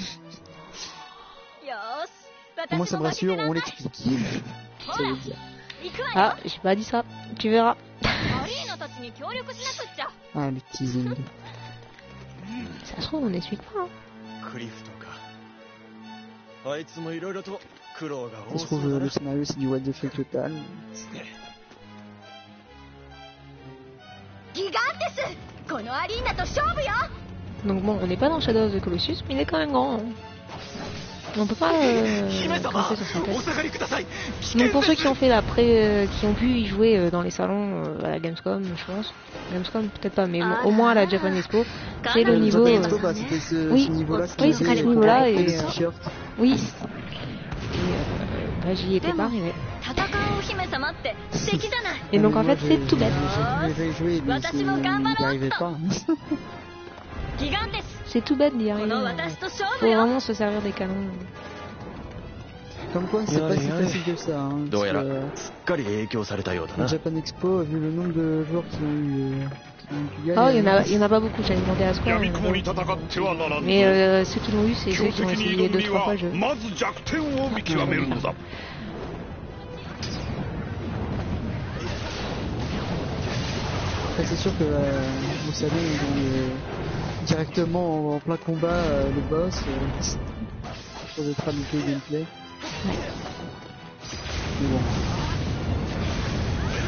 よーし Moi, ça me rassure, on l'explique. Ça veut dire. 行くわよ Ah, j'ai pas dit ça. Tu verras. アリーナたちに協力しなくっちゃ Ah, le teasing. Ça se trouve, on n'explique pas. Hein. クリフトか。あいつもいろいろと苦労が Ça 多 se そう trouve, だな le。scénario, c'est du what the fuck total. ギガンテスこのアリーナと勝負よ Donc bon, on n'est pas dans Shadow of the Colossus, mais il est quand même grand. Hein. On peut pas grimper sur sa tête. Donc pour ceux qui ont fait qui ont pu y jouer dans les salons à la Gamescom, je pense. Gamescom peut-être pas, mais au moins à la Japan Expo, c'est le niveau. Japan Expo, bah, c'était ce oui, niveau-là. oui, c'est ce niveau-là et le t-shirt. oui. Et j'y étais pas arrivé. 戦うお姫様って素敵じゃない Et donc en Moi, fait c'est tout bête. J'ai joué, mais Watashi mo j'y ganbarou. arrivais pas. ギガンテス C'est tout bête d'y こ arriver. の私と勝負 Faut よ vraiment se servir des canons. Comme quoi, c'est pas si facile que ça. Hein, どう parce やら que, すっかり影響されたようだ le な。 Japan Expo, vu le nombre de joueurs qui ont eu pu Ah, gagner, il y en a pas beaucoup, j'allais demander à Square. 闇雲に戦ってはならんぞ。 Mais ceux qui l'ont eu, c'est ceux 強 qui ont 敵に essayé 挑む 2-3 に fois は le jeu. まず弱点を見極めるのだ。 Après, c'est sûr que au salon, ils ont directement en plein combat le boss pour de traduire le gameplay. Mais bon.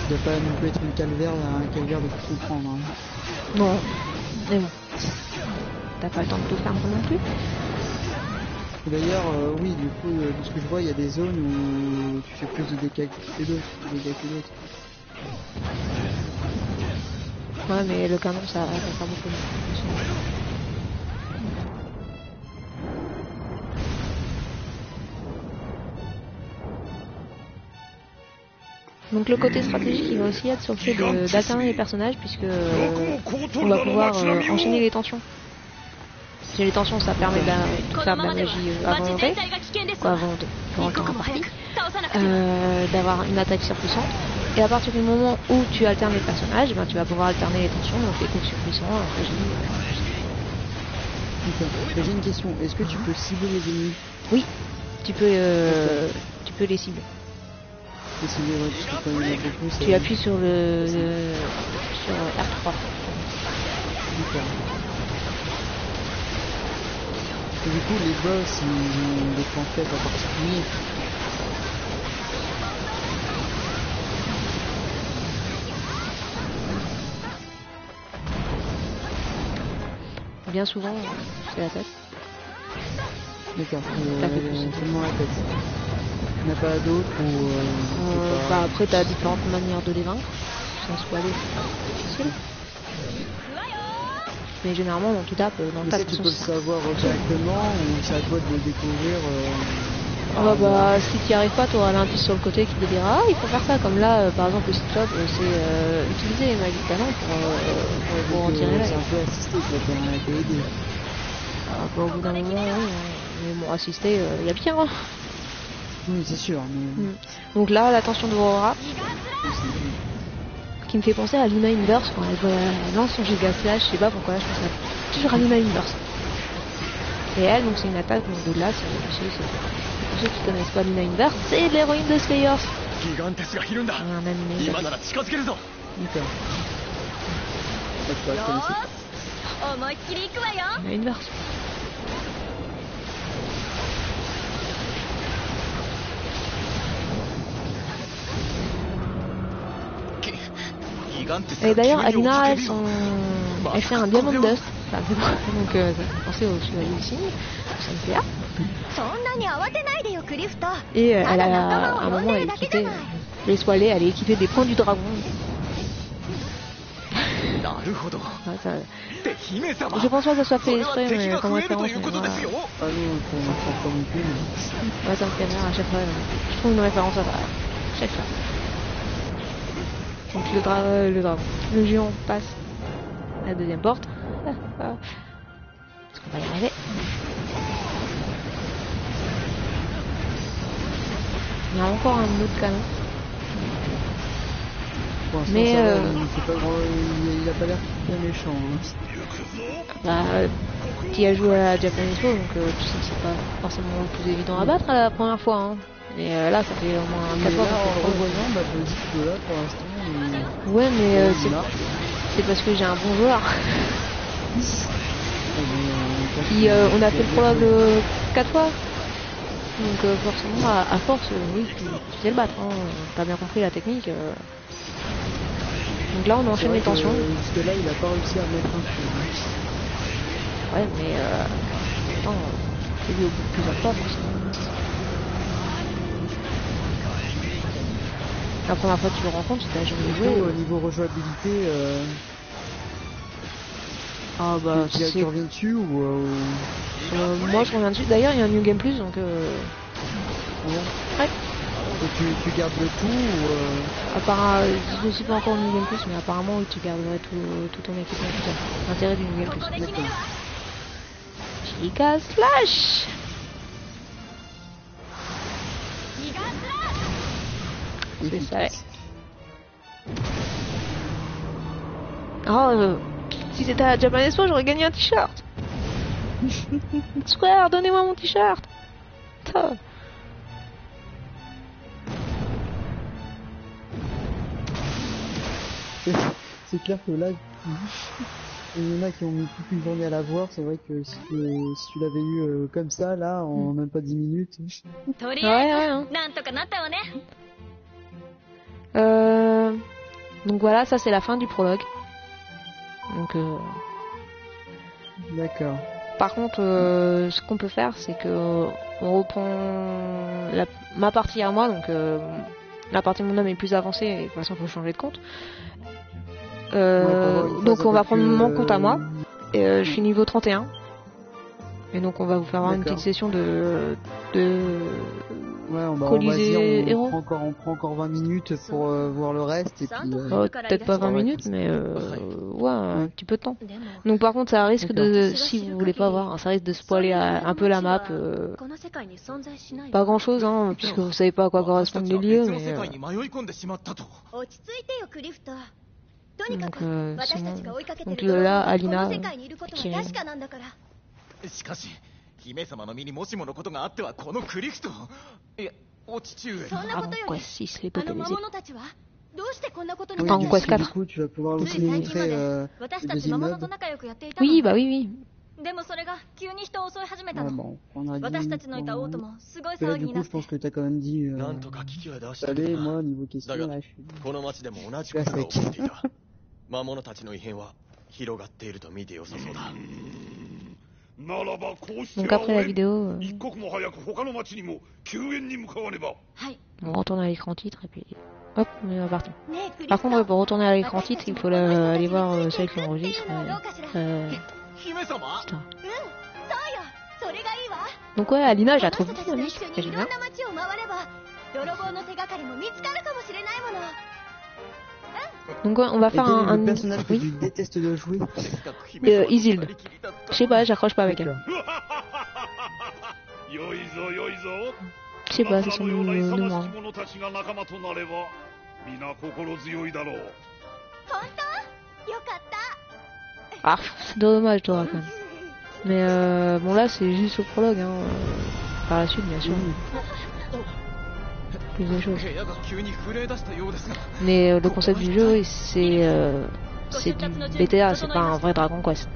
Ça doit pas non plus être un calvaire de tout comprendre. Hein. Non, mais bon. T'as pas le temps de tout faire non plus. Et d'ailleurs, oui, du coup, de ce que je vois, il y a des zones où tu fais plus de dégâts que d'autres. Ouais, mais le canon, ça fait pas beaucoup. Donc le côté stratégique, il va aussi être sur le fait d'alterner les personnages, puisque on va pouvoir enchaîner les tensions. Si les tensions, ça permet de faire de la magie involontaire, quoi, avant de rentrer en partie, d'avoir une attaque surpuissante. Et à partir du moment où tu alternes les personnages, ben, tu vas pouvoir alterner les tensions, donc les coups surpuissants, J'ai une question, est-ce que tu peux cibler les ennemis? Oui, tu peux les cibler. Parce que quand il y en a beaucoup, Tu appuies sur sur R3. D'accord. Et du coup, les boss, ils ont des points faibles en particulier. Bien souvent, c'est la tête. D'accord, T'as fait plus. seulement la tête. Il n'y en a pas d'autres ou... Bah après, t'as différentes manières de les vaincre, sans spoiler, c'est difficile. Mais généralement, tu tapes dans le ça, tas. tu peux le savoir directement ou c'est à toi de le découvrir Ah bah, si tu n'y arrives pas, tu auras l'indice sur le côté qui te dira ah, il faut faire ça. Comme là, par exemple, le cyclope, c'est utiliser les magies canons pour en tirer là. C'est un peu assisté, quoi, quand on a été aidé. Ah, bah, au bout d'un moment, oui, mais bon, assister, il y a pire. Hein. Oui, c'est sûr. Mais... Donc là, l'attention de Aurora, qui me fait penser à Luna Inverse quand elle lance son giga slash, je sais pas pourquoi, je pense toujours à Luna Inverse. Et elle, donc c'est une attaque de glace, pour ceux qui connaissent pas Luna Inverse, c'est l'héroïne de Slayers. Un animé. D'accord.よーし思いっきり行くわよ Luna Inverse. Et d'ailleurs, Alina, elle fait un Diamond Dust. Enfin, c'est bon. Donc, ça fait penser au Chevalier du Cygne. Ça me fait là. そんなに慌てないでよクリフト。 Et elle a, à un moment, elle est équipée. Laisse-moi aller, elle est équipée des points du dragon. Ouais, ça, je pense pas que ça soit fait exprès, mais comme référence, mais voilà. Ah non, pour l'instant pas non plus. Mais... Ouais, ça me fait rire à chaque fois. Je trouve une référence à ça. Chaque fois. Donc le dragon. Le géant passe à la deuxième porte. Est-ce qu'on va y arriver? Il y a encore un autre canon. Pour l'instant, Mais ça va, c'est pas grand... il a pas l'air bien méchant. Hein. Bah, tu as joué à la Japanese Flow, donc tu sais que c'est pas forcément le plus évident à battre la première fois. Hein. Mais là, ça fait au moins 4 fois. En revoyant, bah, je me dis que là, pour l'instant... Ouais, mais c'est parce que j'ai un bon joueur. Puis on a fait le prologue 4 fois. Donc forcément, à force, oui, tu sais le battre. Hein. T'as bien compris la technique. Donc là, on enchaîne les tensions. Parce que là, il a pas réussi à mettre un coup. Ouais, mais attends, j'ai vu au bout de plusieurs fois, forcément. La première fois que tu le rencontres, tu t'as jamais joué. Au niveau rejouabilité, ah bah, tu reviens dessus ou moi, je reviens dessus. D'ailleurs, il y a un New Game Plus, donc ouais. Et tu gardes le tout ou Apparemment, je ne suis pas encore au New Game Plus, mais apparemment, oui, tu garderais tout ton équipement, tout ça. L'intérêt du New Game Plus. Giga Slash. C'est ça, ouais. Oh, si c'était à Japan Expo, j'aurais gagné un t-shirt. Square, donnez-moi mon t-shirt. C'est clair que là, il y en a qui ont mis toute une journée à la voir. C'est vrai que si tu l'avais eu comme ça, là, en même pas 10 minutes. Ouais. Donc voilà, ça c'est la fin du prologue. Donc D'accord. par contre, ce qu'on peut faire, c'est que on reprend ma partie à moi, donc la partie de mon homme est plus avancée, et de toute façon, il faut changer de compte. Donc on va prendre mon compte à moi. Et, je suis niveau 31. Et donc on va vous faire une petite session de ouais, Colisée héros. On prend encore 20 minutes pour voir le reste et puis peut-être pas 20 minutes, mais ouais, un petit peu de temps. Donc par contre, ça risque de, si vous voulez pas voir, ça risque de spoiler un peu la map. Pas grand chose, hein, puisque vous savez pas à quoi correspondent les lieux, mais donc là, Alina, Kirin. しかし姫様の身にもしものことがあってはこのクリフトいやお父上Avant Quest 6, les potélisés. どうしてこんなことに Avant Quest 4. du coup, tu vas pouvoir aussi nous montrer le deuxième mode. Oui, bah oui. でもそれが急に人を襲い始めた Ouais, の bon, on a dit, 私たちのいたオートもすごい Là, 騒ぎ du に coup, なっ je て pense que t'as quand même dit. なんとか危機は出した Allez, が moi, niveau question, だ là, が je suis. この町でも同じことが起こっていた魔物たちの異変は広がっていると見てよさそうだ ならばこうして Donc après la vidéo, 一刻も早く他の町にも救援に向かわねば。 on retourne à l'écran titre et puis hop, on est reparti. ねえクリフト Par contre, pour retourner à l'écran titre, il faut aller voir celle qui enregistre. 姫様 Putain. そうよそれがいいわ Donc ouais, Alina, je la 私 trouve たちと dynamique, 一緒に très いろ bien. んな街を回れば泥棒の手がかりも見つかるかもしれないもの Donc ouais, on va Et faire quel est un... le personnage que Oui, tu détestes de jouer? Isilde. Je sais pas, j'accroche pas avec elle. よいぞよいぞ。 Je sais pas, c'est あ son なたのような nom 勇 de ま moi. しき者たちが仲間となれば皆心強いだろう。本当よかった Ah, c'est dommage, toi, quand même. Mais bon, là, c'est juste le prologue, hein. Par la suite, bien sûr. Plus de choses. 部屋が急に震え出したようですが Mais le concept du jeu, c'est du BTA, c'est pas un vrai Dragon Quest.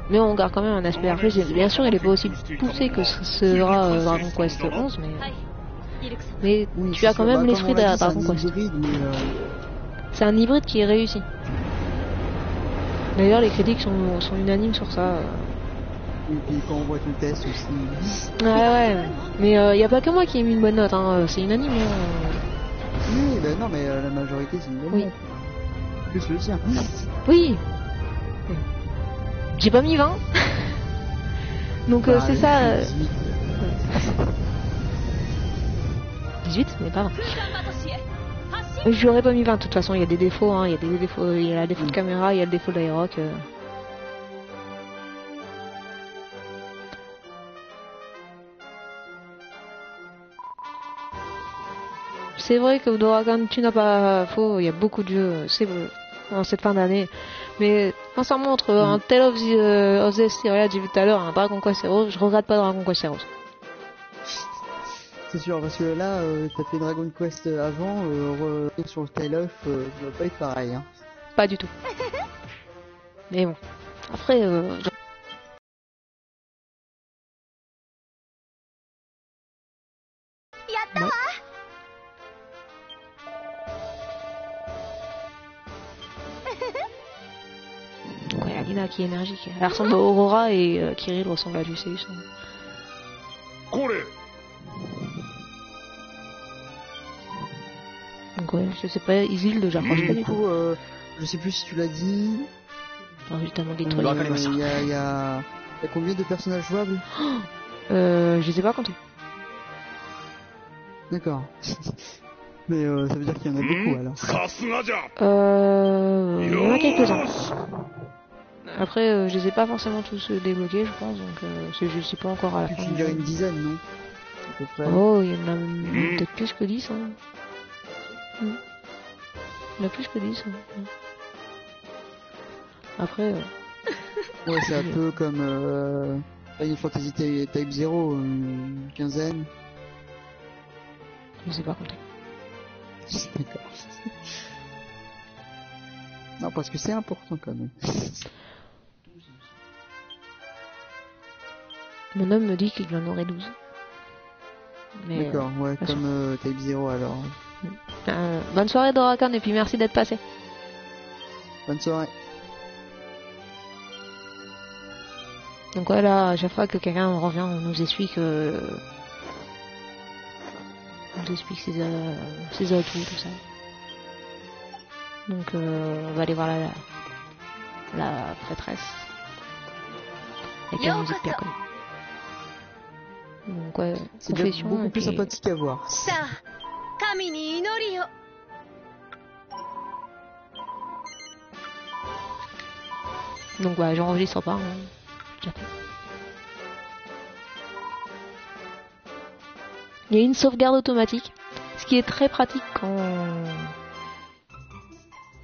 Mais on garde quand même un aspect RPG. Bien sûr, il est pas aussi poussé que ce sera Dragon Quest 11, はいイルクさん mais Oui, tu as quand c'est même sûr. l'esprit Bah, de comme on l'a dit, Dragon c'est un Quest. hybride, mais C'est un hybride qui est réussi. D'ailleurs, les critiques sont unanimes sur ça. Et puis quand on voit tout le test aussi. Ouais. Mais y a pas que moi qui ai mis une bonne note, hein. C'est unanime. Hein. Oui, ben non, mais la majorité c'est une bonne Oui. note. Plus le sien. Oui. J'ai pas mis 20. Donc Bah, c'est ça. 18. 18, mais pas 20. J'aurais pas mis 20 de toute façon, il y a des défauts, hein. Il y a des défauts, il y a le défaut de caméra, il y a le défaut de l'Aeroc. C'est vrai que Doragon, tu n'as pas faux, il y a beaucoup de jeux, c'est vrai, en cette fin d'année. Mais sincèrement, entre un Tale of the Styria, j'ai vu tout à l'heure, un Dragon Quest Heroes, je regrette pas Dragon Quest Heroes. C'est sûr, parce que là, t'as fait Dragon Quest avant, sur le Tale of, ça va pas être pareil. Hein. Pas du tout. Mais bon, après, Yatta. donc ouais, Alina qui est énergique. Elle ressemble à Aurora et Kirill ressemble à Luceus. Hein. これ Donc ouais, je sais pas, Isilde, j'approche pas Du du tout. coup, je sais plus si tu l'as dit, Enfin, justement des il trucs. y a combien de personnages jouables? Je sais pas compter. D'accord. Mais ça veut dire qu'il y en a beaucoup alors. さすがじゃ Il y en a quelques-uns. よーし Après, je les ai pas forcément tous débloqués, je pense, donc je suis pas encore à la fin. Tu dirais une dizaine, non? À peu près. Oh, il y en a peut-être plus que 10. Hein. Il y en a plus que 10. Hein. Après, Ouais, c'est un peu comme Final Fantasy Type 0, une quinzaine. je sais pas compter. D'accord. Non, parce que c'est important quand même. Mon homme me dit qu'il en aurait 12. Mais, D'accord, ouais, pas comme Type 0 alors. bonne soirée Dorakan et puis merci d'être passé. Bonne soirée. Donc voilà, à chaque fois que quelqu'un revient, on nous explique ses atouts, tout ça. Donc on va aller voir la prêtresse avec la musique bien connue. Donc ouais, C'est déjà confession beaucoup et plus puis... sympathique à voir. さあ神に祈りを Donc ouais, j'enregistre pas, hein. Déjà fait. Il y a une sauvegarde automatique, ce qui est très pratique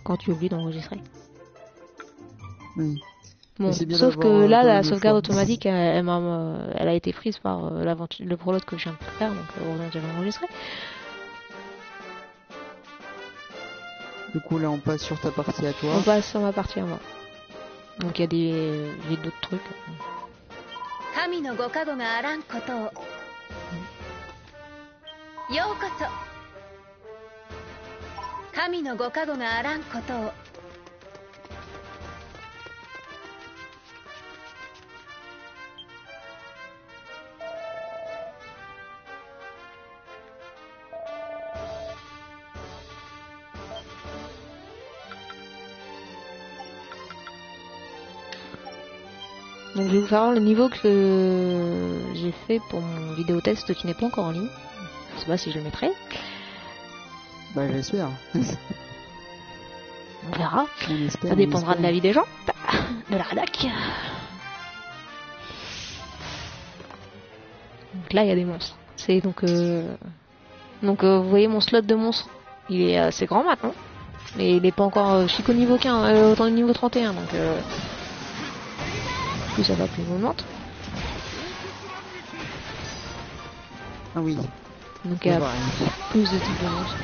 quand tu oublies d'enregistrer. Oui. Bon, Mais c'est bien sauf que d'avoir, là, quand la même le sauvegarde choix. automatique, elle a été prise par le prologue que je viens de faire, donc heureusement que j'avais enregistré. Du coup, là, on passe sur ta partie à toi. On passe sur ma partie à moi. Donc il y a d'autres trucs. 神のご加護があらんことをようこそ神のご加護があらんことを Donc je vais vous faire le niveau que j'ai fait pour mon vidéo test qui n'est pas encore en ligne. Je sais pas si je le mettrai. Bah, j'espère. On verra. On espère. Ça on dépendra de espère. l'avis des gens. De la rédac. Donc là il y a des monstres. C'est donc vous voyez mon slot de monstre. Il est assez grand maintenant. Mais il n'est pas encore. Je suis qu'au niveau 15, autant au niveau 31 donc plus ça va plus on monte. Ah oui. Donc il y a Pareil. plus de types de monstres.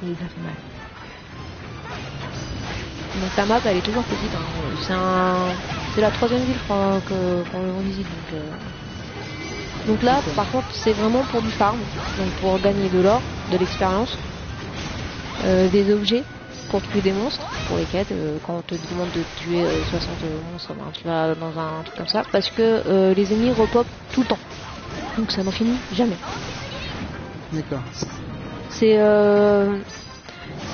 Et ça fait mal. Donc la map elle est toujours petite. Hein. C'est la troisième ville je crois qu'on visite. Donc Donc là, par contre, c'est vraiment pour du farm, donc pour gagner de l'or, de l'expérience, des objets pour tuer des monstres, pour les quêtes, quand on te demande de tuer 60 monstres, ben, tu vas dans un truc comme ça, parce que les ennemis repopent tout le temps, donc ça n'en finit jamais. D'accord. C'est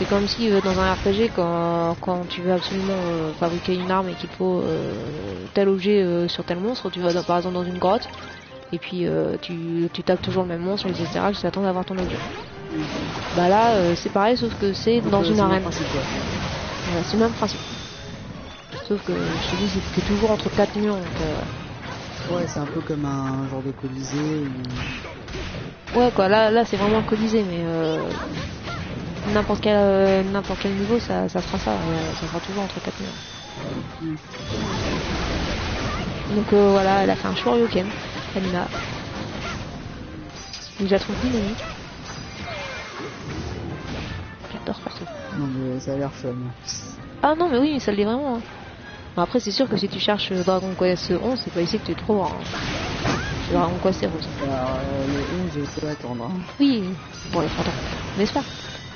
comme si dans un RPG, quand tu veux absolument fabriquer une arme et qu'il faut tel objet sur tel monstre, tu vas par exemple dans une grotte, et puis tu tapes toujours le même monstre, etc. Tu t'attends d'avoir ton objet. Bah là, c'est pareil, sauf que c'est dans une arène. Voilà, c'est le même principe. Sauf que je te dis, c'est toujours entre 4 murs. Donc, ouais, c'est un peu comme un genre de colisée. Ou... ouais, quoi, là c'est vraiment un colisée, mais n'importe quel niveau, ça sera ça. Ça sera toujours entre 4 murs. Donc voilà, elle a fait un Shoryuken, Anima. Je la trouve dynamique. J'adore faire ça. Non mais ça a l'air fun. Ah non mais oui, ça l'est vraiment. Hein. Bon, après c'est sûr que si tu cherches Dragon Quest 11, c'est pas ici que tu le trouveras. Hein. C'est Dragon Quest 11. Alors le 11 je peux attendre. Hein. Oui, bon les 30 ans, n'est-ce pas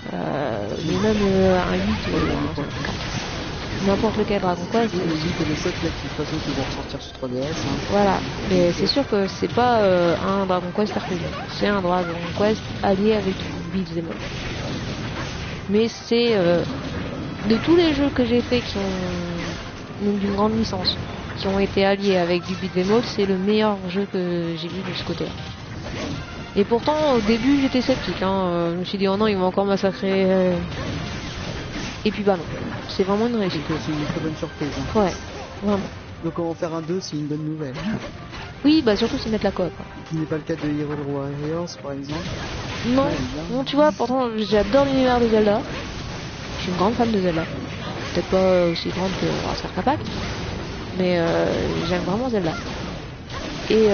mais même un 8 n'importe lequel Dragon Quest. Je dis que les 7 là de toute façon qui vont ressortir sur 3DS. Hein. Voilà, mais c'est sûr que c'est pas un Dragon Quest RPG. C'est un Dragon Quest allié avec du beat'em up. Mais c'est de tous les jeux que j'ai fait qui ont d'une grande licence, qui ont été alliés avec du beat'em up, c'est le meilleur jeu que j'ai vu de ce côté-là. Et pourtant au début j'étais sceptique, hein. Je me suis dit oh non ils vont encore massacrer. Et puis bah non, c'est vraiment une réussite. C'est une très bonne surprise. Hein. Ouais, vraiment. Donc on va faire un 2, c'est une bonne nouvelle. Oui, bah surtout s'ils mettent la coop. Ce n'est pas le cas de Hero Warriors par exemple. Non, Ouais, non, tu vois, pourtant j'adore l'univers de Zelda. Je suis une grande fan de Zelda. Peut-être pas aussi grande que Master Kapak, mais j'aime vraiment Zelda. Et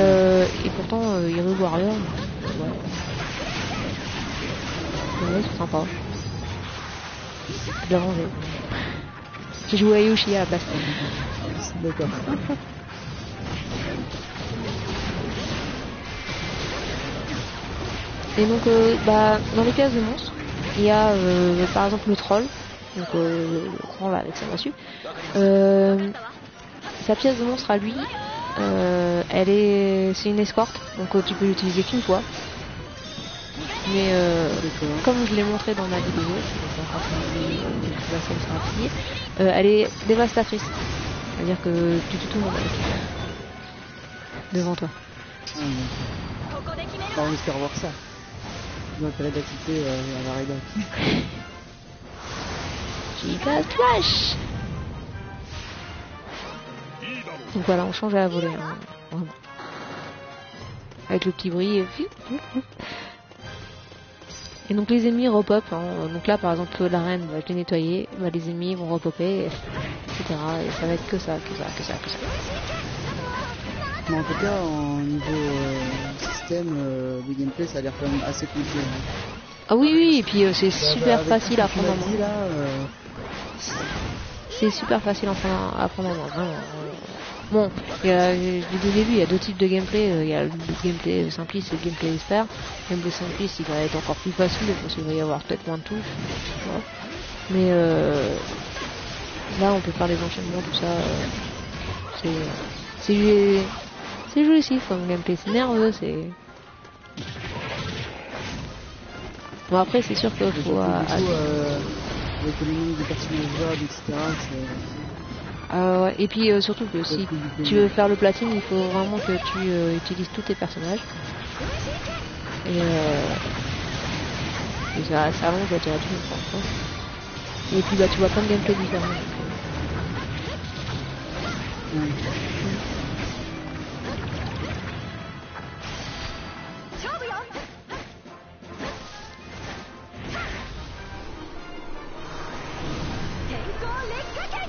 pourtant Hero Warriors, ouais, c'est sympa. Je l'ai rangé. J'ai joué à Yoshi à la place. D'accord. Et donc, bah, dans les pièces de monstres, il y a par exemple le troll, donc le grand là avec sa massue. Sa pièce de monstre à lui, c'est une escorte, donc tu peux l'utiliser qu'une fois. Mais comme je l'ai montré dans ma vidéo, la scène sera appuyée, elle est dévastatrice. C'est-à-dire que tu tues tout le monde avec devant toi. On espère voir ça. L'intérêt d'assister à la rédac. Giga Trash. Donc voilà, on change à la volée. Hein. Vraiment. Avec le petit bruit. Et donc les ennemis repopent. Hein. Donc là par exemple l'arène, je l'ai nettoyée, bah, les ennemis vont repopper, etc. Et ça va être que ça. Mais en tout cas, en niveau système, le gameplay, ça a l'air quand même assez complet. Hein. Ah oui, et puis c'est super facile à prendre en main. C'est super facile à prendre en main, vraiment. Bon, dès le début, il y a deux types de gameplay. Il y a le gameplay simpliste et le gameplay expert. Le gameplay simpliste, il va être encore plus facile parce qu'il va y avoir peut-être moins de touches. Ouais. Mais là, on peut faire les enchaînements, tout ça. C'est jouissif comme gameplay, c'est nerveux, c'est... Bon après c'est sûr qu'il faut... avec le nombre de personnages jouables, etc. Ouais. Et puis surtout que si tu veux faire le platine, il faut vraiment que tu utilises tous tes personnages. Et ça allonge la durée du jeu. Et puis bah tu vois plein de gameplay différents.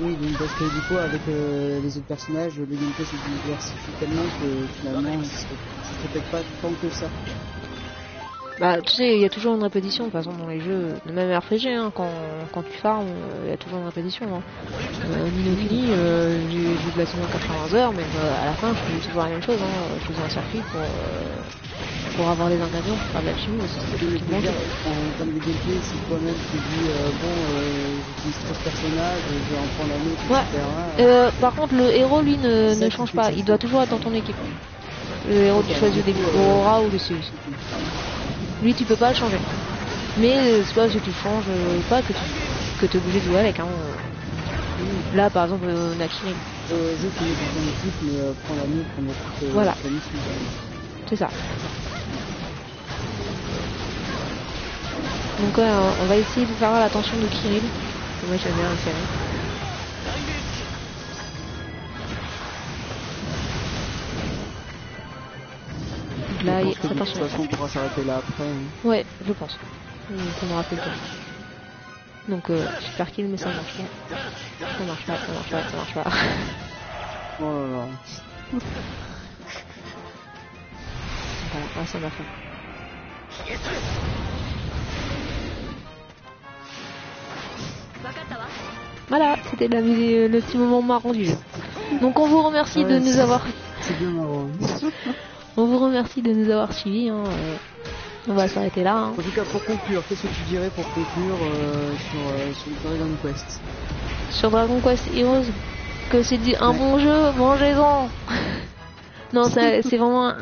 Oui, donc parce que du coup avec les autres personnages, le gameplay se diversifie tellement que finalement c'est peut-être pas tant que ça. Bah, tu sais, il y a toujours une répétition, de toute façon, dans les jeux, même RPG, hein, quand tu farmes, il y a toujours une répétition. Hein. Ni no Kuni, j'ai placé en 80 heures, mais à la fin, je faisais toujours la même chose. Hein. Je faisais un circuit pour avoir les ingrédients pour faire de la chimie aussi. Je veux dire, en termes de gameplay, si toi-même tu dis, j'utilise 13 personnages, je vais en prendre un autre, etc. Par contre, le héros, lui, ne change pas. Il doit toujours être dans ton équipe. Le héros que tu choisis au début, Aurora ou le Sirius. Lui, tu peux pas le changer. Mais c'est pas que tu changes pas que tu es obligé de jouer avec. Hein. Là, par exemple, Nakiri. Je finis dans ton équipe, mais prends la nuit pour notre voilà. mission. C'est ça. Donc on va essayer de faire l'attention de Kirill. Moi j'aime bien la série. Donc là, attention. De toute façon on pourra s'arrêter là après. Hein. Ouais, je pense. On aura fait le temps. Donc super kill mais ça marche pas. Ça marche pas, ça marche pas, ça marche pas. Oh là là. Voilà, ah, ça m'a fait. Voilà, c'était le petit moment marrant du jeu. Donc on vous remercie de nous avoir... C'est bien marrant. On vous remercie de nous avoir suivis. Hein. On va s'arrêter là. Hein. En tout cas, pour conclure, qu'est-ce que tu dirais pour conclure sur Dragon Quest? Sur Dragon Quest Heroes, que c'est un bon jeu, mangez-en. Non, c'est vraiment...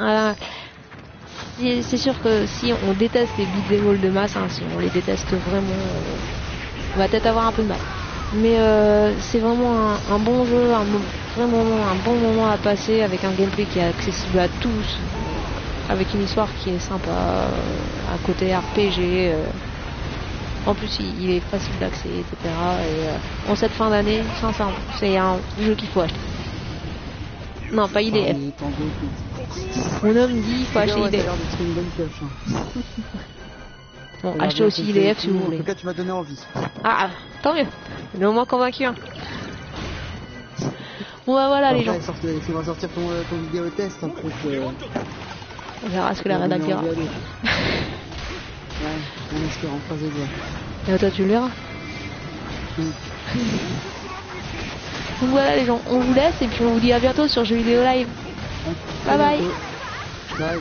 c'est sûr que si on déteste les beat'em all de masse, hein, si on les déteste vraiment, on va peut-être avoir un peu de mal. Mais c'est vraiment un bon jeu, vraiment un bon moment à passer avec un gameplay qui est accessible à tous, avec une histoire qui est sympa, un côté RPG. En plus, il est facile d'accès, etc. Et en cette fin d'année, sincèrement, c'est un jeu qu'il faut acheter. Non, pas IDF. Mon homme dit il faut acheter IDF. Une bonne pioche, hein. Bon, achetez aussi IDF si vous voulez. En tout cas, tu m'as donné envie. Ah, tant mieux. Il est au moins convaincu. Hein. Bon bah voilà les gens. Tu vas sortir ton vidéo test après que... On verra ce que la rédac dira. Ouais, on espère en croiser les doigts. Et toi tu le verras. Donc voilà les gens, on vous laisse et puis on vous dit à bientôt sur Jeux Vidéo Live. Bye bye. Bye.